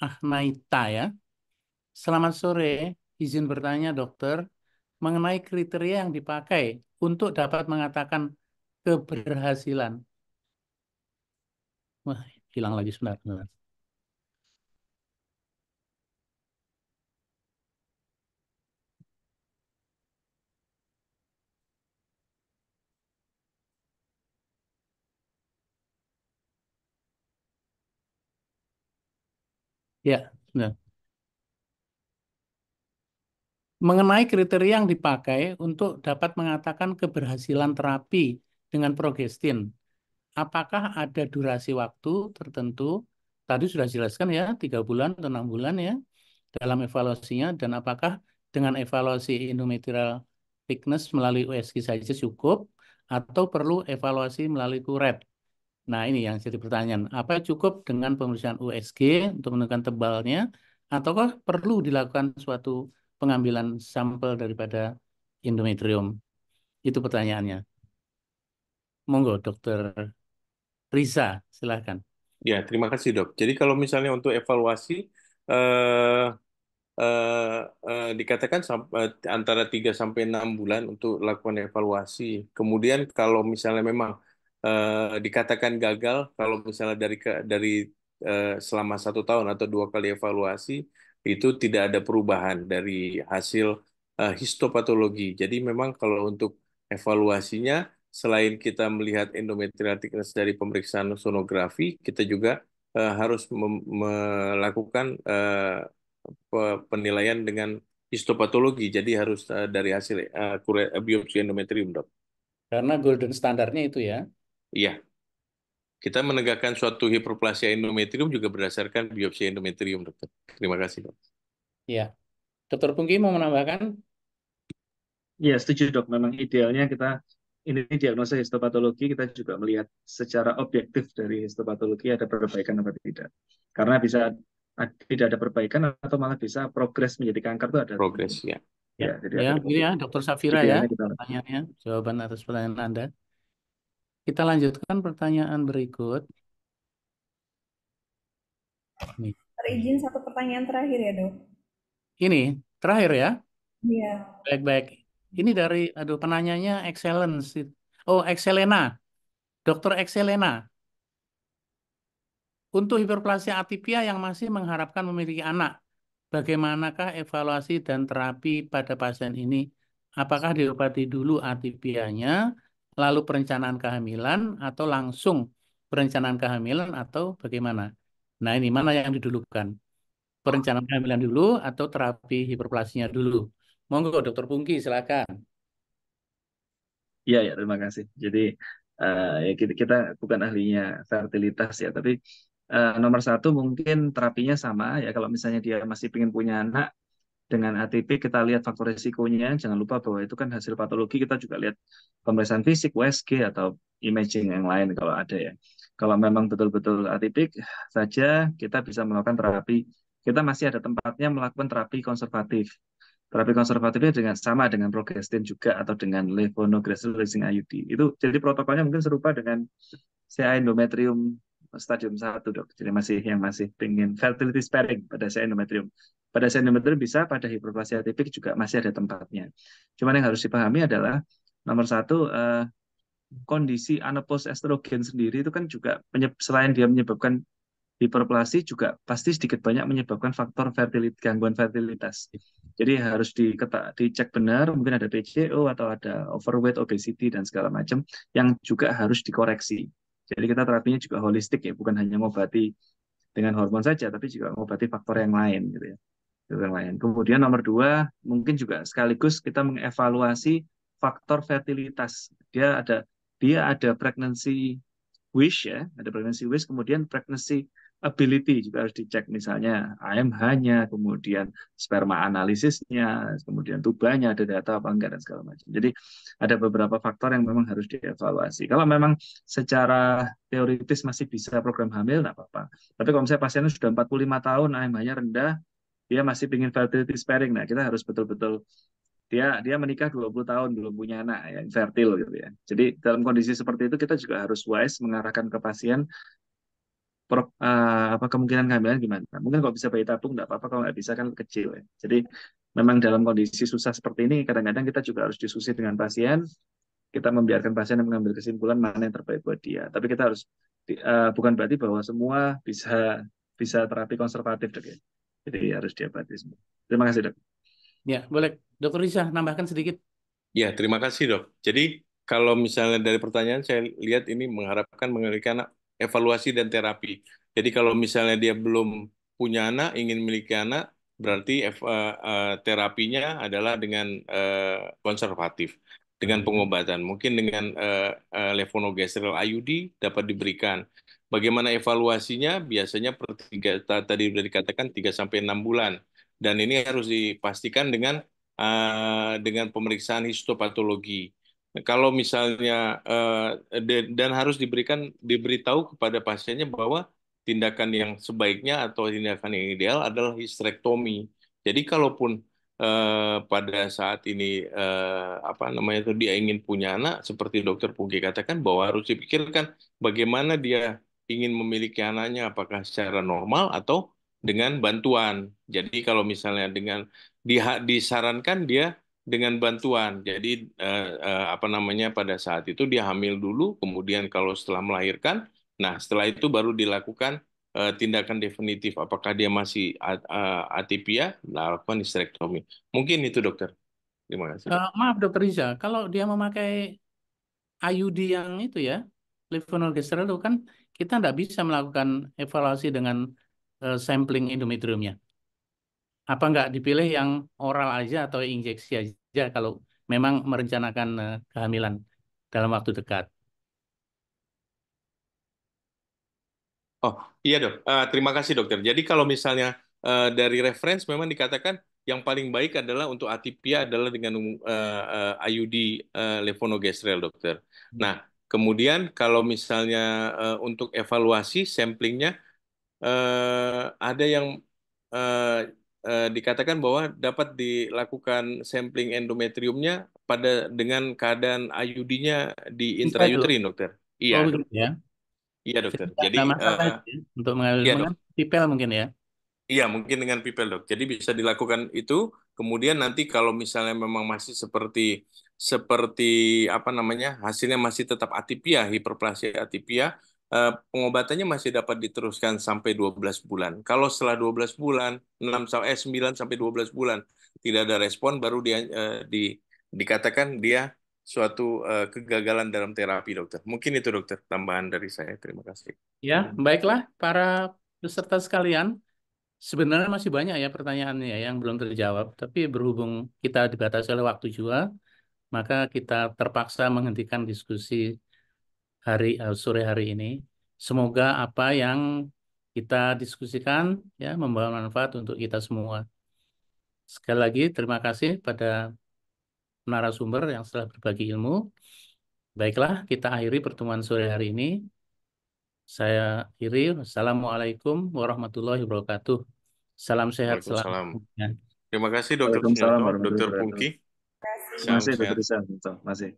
Speaker 4: Ahnaita ya. Selamat sore, izin bertanya dokter mengenai kriteria yang dipakai untuk dapat mengatakan keberhasilan. Wah, hilang lagi sebentar. Ya, benar. Mengenai kriteria yang dipakai untuk dapat mengatakan keberhasilan terapi dengan progestin, apakah ada durasi waktu tertentu? Tadi sudah jelaskan ya, 3 bulan atau 6 bulan ya, dalam evaluasinya. Dan apakah dengan evaluasi endometrial thickness melalui USG saja cukup, atau perlu evaluasi melalui kuret? Nah, ini yang jadi pertanyaan. Apa cukup dengan pemeriksaan USG untuk menentukan tebalnya, ataukah perlu dilakukan suatu pengambilan sampel daripada endometrium? Itu pertanyaannya. Monggo, Dokter Riza, silahkan.
Speaker 2: Ya, terima kasih dok. Jadi kalau misalnya untuk evaluasi eh, dikatakan antara 3 sampai 6 bulan untuk lakukan evaluasi. Kemudian kalau misalnya memang dikatakan gagal, kalau misalnya dari selama 1 tahun atau 2 kali evaluasi itu tidak ada perubahan dari hasil histopatologi. Jadi memang kalau untuk evaluasinya selain kita melihat endometrial thickness dari pemeriksaan sonografi, kita juga harus melakukan penilaian dengan histopatologi. Jadi harus dari hasil biopsi endometrium, dok.
Speaker 4: Karena golden standarnya itu ya.
Speaker 2: Iya, kita menegakkan suatu hiperplasia endometrium juga berdasarkan biopsi endometrium, dokter. Terima kasih, dok.
Speaker 4: Ya. Dokter Pungki mau menambahkan?
Speaker 5: Ya, setuju dok. Memang idealnya kita ini diagnosa histopatologi kita juga melihat secara objektif dari histopatologi ada perbaikan apa tidak. Karena bisa tidak ada perbaikan atau malah bisa progres menjadi kanker itu ada.
Speaker 2: Progres, ya.
Speaker 4: Ya,
Speaker 5: Ya, jadi
Speaker 4: ya,
Speaker 5: ada
Speaker 4: ini ya, Dokter Safira ya,
Speaker 5: idealnya kita.
Speaker 4: pertanyaannya, jawaban atas pertanyaan Anda. Kita lanjutkan pertanyaan berikut. Nih.
Speaker 1: Izin satu pertanyaan terakhir ya dok.
Speaker 4: Ini terakhir ya.
Speaker 1: Iya.
Speaker 4: Baik-baik. Ini dari, aduh, penanyanya Excellence. Oh, Excelena. Dokter Excelena. Untuk hiperplasia atipia yang masih mengharapkan memiliki anak, bagaimanakah evaluasi dan terapi pada pasien ini? Apakah diobati dulu atipianya, lalu perencanaan kehamilan, atau langsung perencanaan kehamilan, atau bagaimana? Nah, ini mana yang didulukan? Perencanaan kehamilan dulu atau terapi hiperplasinya dulu? Monggo, Dokter Pungki, silakan.
Speaker 5: Iya, ya, terima kasih. Jadi ya kita bukan ahlinya fertilitas ya, tapi Nomor satu mungkin terapinya sama ya, kalau misalnya dia masih ingin punya anak dengan ATP, kita lihat faktor risikonya. Jangan lupa bahwa itu kan hasil patologi, kita juga lihat pemeriksaan fisik, USG, atau imaging yang lain kalau ada ya. Kalau memang betul-betul atipik saja, kita bisa melakukan terapi. Kita masih ada tempatnya melakukan terapi konservatif. Terapi konservatifnya dengan sama dengan progestin juga atau dengan levonorgestrel releasing IUD. Itu jadi protokolnya mungkin serupa dengan CA endometrium stadium 1, Dok. Jadi masih pengen fertility sparing pada CA endometrium. Pada CA endometrium bisa, pada hiperplasia atipik juga masih ada tempatnya. Cuman yang harus dipahami adalah nomor satu, kondisi anopause estrogen sendiri itu kan juga selain dia menyebabkan hiperplasi, juga pasti sedikit banyak menyebabkan faktor gangguan fertilitas. Jadi harus dicek benar, mungkin ada PCO atau ada overweight, obesity, dan segala macam yang juga harus dikoreksi. Jadi kita terapinya juga holistik ya, bukan hanya mengobati dengan hormon saja, tapi juga mengobati faktor yang lain gitu ya. Yang lain. Kemudian nomor dua, mungkin juga sekaligus kita mengevaluasi faktor fertilitas. Dia ada pregnancy wish ya, ada pregnancy wish, kemudian pregnancy ability juga harus dicek, misalnya AMH-nya, kemudian sperma analisisnya, kemudian tubanya ada data apa enggak dan segala macam. Jadi ada beberapa faktor yang memang harus dievaluasi. Kalau memang secara teoritis masih bisa program hamil, nggak apa-apa. Tapi kalau misalnya pasiennya sudah 45 tahun, AMH-nya rendah, dia masih ingin fertility sparing, nah kita harus betul-betul dia menikah 20 tahun belum punya anak ya, infertil gitu ya. Jadi dalam kondisi seperti itu kita juga harus wise mengarahkan ke pasien apa kemungkinan kehamilan gimana. Mungkin kalau bisa bayi tabung nggak apa-apa, kalau nggak bisa kan kecil ya. Jadi memang dalam kondisi susah seperti ini kadang-kadang kita juga harus diskusi dengan pasien, kita membiarkan pasien yang mengambil kesimpulan mana yang terbaik buat dia. Tapi kita harus bukan berarti bahwa semua bisa terapi konservatif, Dok ya. Jadi harus diobati semua. Terima kasih, Dok.
Speaker 4: Ya, boleh. Dokter Risa, nambahkan sedikit.
Speaker 2: Ya, terima kasih dok. Jadi kalau misalnya dari pertanyaan saya lihat ini mengharapkan memberikan evaluasi dan terapi. Jadi kalau misalnya dia belum punya anak, ingin memiliki anak, berarti terapinya adalah dengan konservatif, dengan pengobatan. Mungkin dengan levonorgestrel IUD dapat diberikan. Bagaimana evaluasinya? Biasanya tadi sudah dikatakan 3 sampai 6 bulan. Dan ini harus dipastikan dengan pemeriksaan histopatologi. Kalau misalnya dan harus diberitahu kepada pasiennya bahwa tindakan yang sebaiknya atau tindakan yang ideal adalah histerektomi. Jadi kalaupun pada saat ini apa namanya itu dia ingin punya anak, seperti Dokter Pungki katakan bahwa harus dipikirkan bagaimana dia ingin memiliki anaknya, apakah secara normal atau dengan bantuan. Jadi kalau misalnya disarankan dia dengan bantuan. Jadi apa namanya pada saat itu dia hamil dulu, kemudian kalau setelah melahirkan, nah setelah itu baru dilakukan tindakan definitif. Apakah dia masih atipia, lakukan histerektomi. Mungkin itu dokter. Terima kasih.
Speaker 4: Maaf Dokter Risa, kalau dia memakai IUD yang itu ya, levonorgestrel itu kan kita nggak bisa melakukan evaluasi dengan sampling endometriumnya. Apa nggak dipilih yang oral aja atau injeksi aja kalau memang merencanakan kehamilan dalam waktu dekat?
Speaker 2: Oh iya dok, terima kasih dokter. Jadi kalau misalnya dari reference memang dikatakan yang paling baik adalah untuk atipia adalah dengan IUD levonorgestrel dokter. Nah kemudian kalau misalnya untuk evaluasi samplingnya ada yang eh, dikatakan bahwa dapat dilakukan sampling endometriumnya dengan keadaan IUD-nya di
Speaker 4: Bisa itu.
Speaker 2: intrauterin dokter. Iya
Speaker 4: Oh
Speaker 2: dok.
Speaker 4: begitu ya.
Speaker 2: Iya
Speaker 4: Jadi
Speaker 2: dokter.
Speaker 4: nggak
Speaker 2: Jadi
Speaker 4: ada masalah itu ya, untuk mengambil
Speaker 2: iya dok.
Speaker 4: mengambil pipel mungkin ya.
Speaker 2: Iya, mungkin dengan pipel dok. Jadi bisa dilakukan itu. Kemudian nanti kalau misalnya memang masih seperti apa namanya hasilnya masih tetap atipia, hiperplasia atipia, pengobatannya masih dapat diteruskan sampai 12 bulan. Kalau setelah 12 bulan, 9 sampai 12 bulan tidak ada respon, baru dikatakan dia suatu kegagalan dalam terapi dokter. Mungkin itu dokter tambahan dari saya. Terima kasih.
Speaker 4: Ya, baiklah para peserta sekalian. Sebenarnya masih banyak ya pertanyaannya ya yang belum terjawab, tapi berhubung kita dibatasi oleh waktu juga, maka kita terpaksa menghentikan diskusi sore hari ini. Semoga apa yang kita diskusikan ya, membawa manfaat untuk kita semua. Sekali lagi terima kasih pada narasumber yang telah berbagi ilmu. Baiklah, kita akhiri pertemuan sore hari ini. Saya akhiri. Wassalamualaikum warahmatullahi wabarakatuh. Salam sehat selalu.
Speaker 2: Waalaikumsalam. Terima kasih Dr.
Speaker 3: Waalaikumsalam
Speaker 2: Sunyoto,
Speaker 3: warahmatullahi
Speaker 2: Dr.
Speaker 3: wabarakatuh.
Speaker 2: Pungki.
Speaker 1: Terima kasih.
Speaker 2: Salam
Speaker 3: Masih, Dr.
Speaker 2: sehat.
Speaker 3: Rizal. Masih.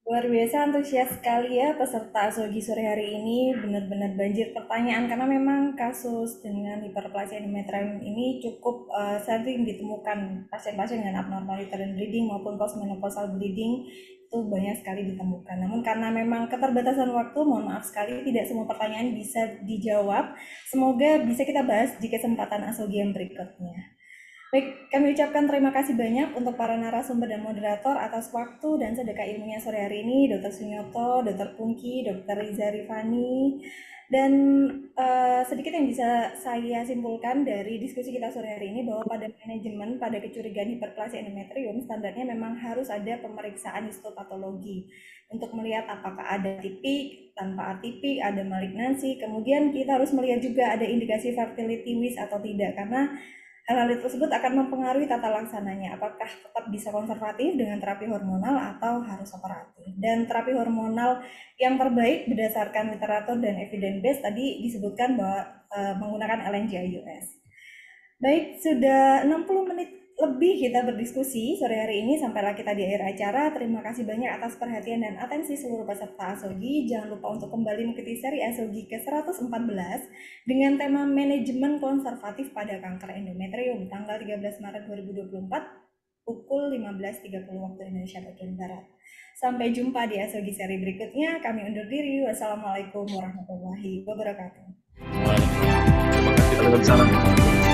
Speaker 1: Luar biasa antusias sekali ya peserta Asogi sore hari ini, benar-benar banjir pertanyaan karena memang kasus dengan hiperplasia endometrium ini cukup sering ditemukan pasien-pasien dengan abnormal uterine bleeding maupun postmenopausal bleeding itu banyak sekali ditemukan. Namun karena memang keterbatasan waktu, mohon maaf sekali tidak semua pertanyaan bisa dijawab. Semoga bisa kita bahas di kesempatan Asogi yang berikutnya. Baik, kami ucapkan terima kasih banyak untuk para narasumber dan moderator atas waktu dan sedekah ilmunya sore hari ini, Dr. Sunyoto, Dr. Pungki, Dr. Riza Rifani, dan sedikit yang bisa saya simpulkan dari diskusi kita sore hari ini bahwa pada manajemen, pada kecurigaan hiperplasia endometrium, standarnya memang harus ada pemeriksaan histopatologi untuk melihat apakah ada atipik, tanpa atipik, ada malignansi, kemudian kita harus melihat juga ada indikasi fertility wish atau tidak, karena hal-hal tersebut akan mempengaruhi tata laksananya, apakah tetap bisa konservatif dengan terapi hormonal atau harus operatif. Dan terapi hormonal yang terbaik berdasarkan literatur dan evidence base tadi disebutkan bahwa menggunakan LNGIUS. Baik, sudah 60 menit lebih kita berdiskusi sore hari ini, sampailah kita di akhir acara. Terima kasih banyak atas perhatian dan atensi seluruh peserta Asogi. Jangan lupa untuk kembali mengikuti seri Asogi ke-114 dengan tema manajemen konservatif pada kanker endometrium tanggal 13 Maret 2024 pukul 15.30 waktu Indonesia bagian Barat. Sampai jumpa di Asogi seri berikutnya. Kami undur diri. Wassalamualaikum warahmatullahi wabarakatuh.
Speaker 2: Terima kasih.
Speaker 3: Waalaikumsalam.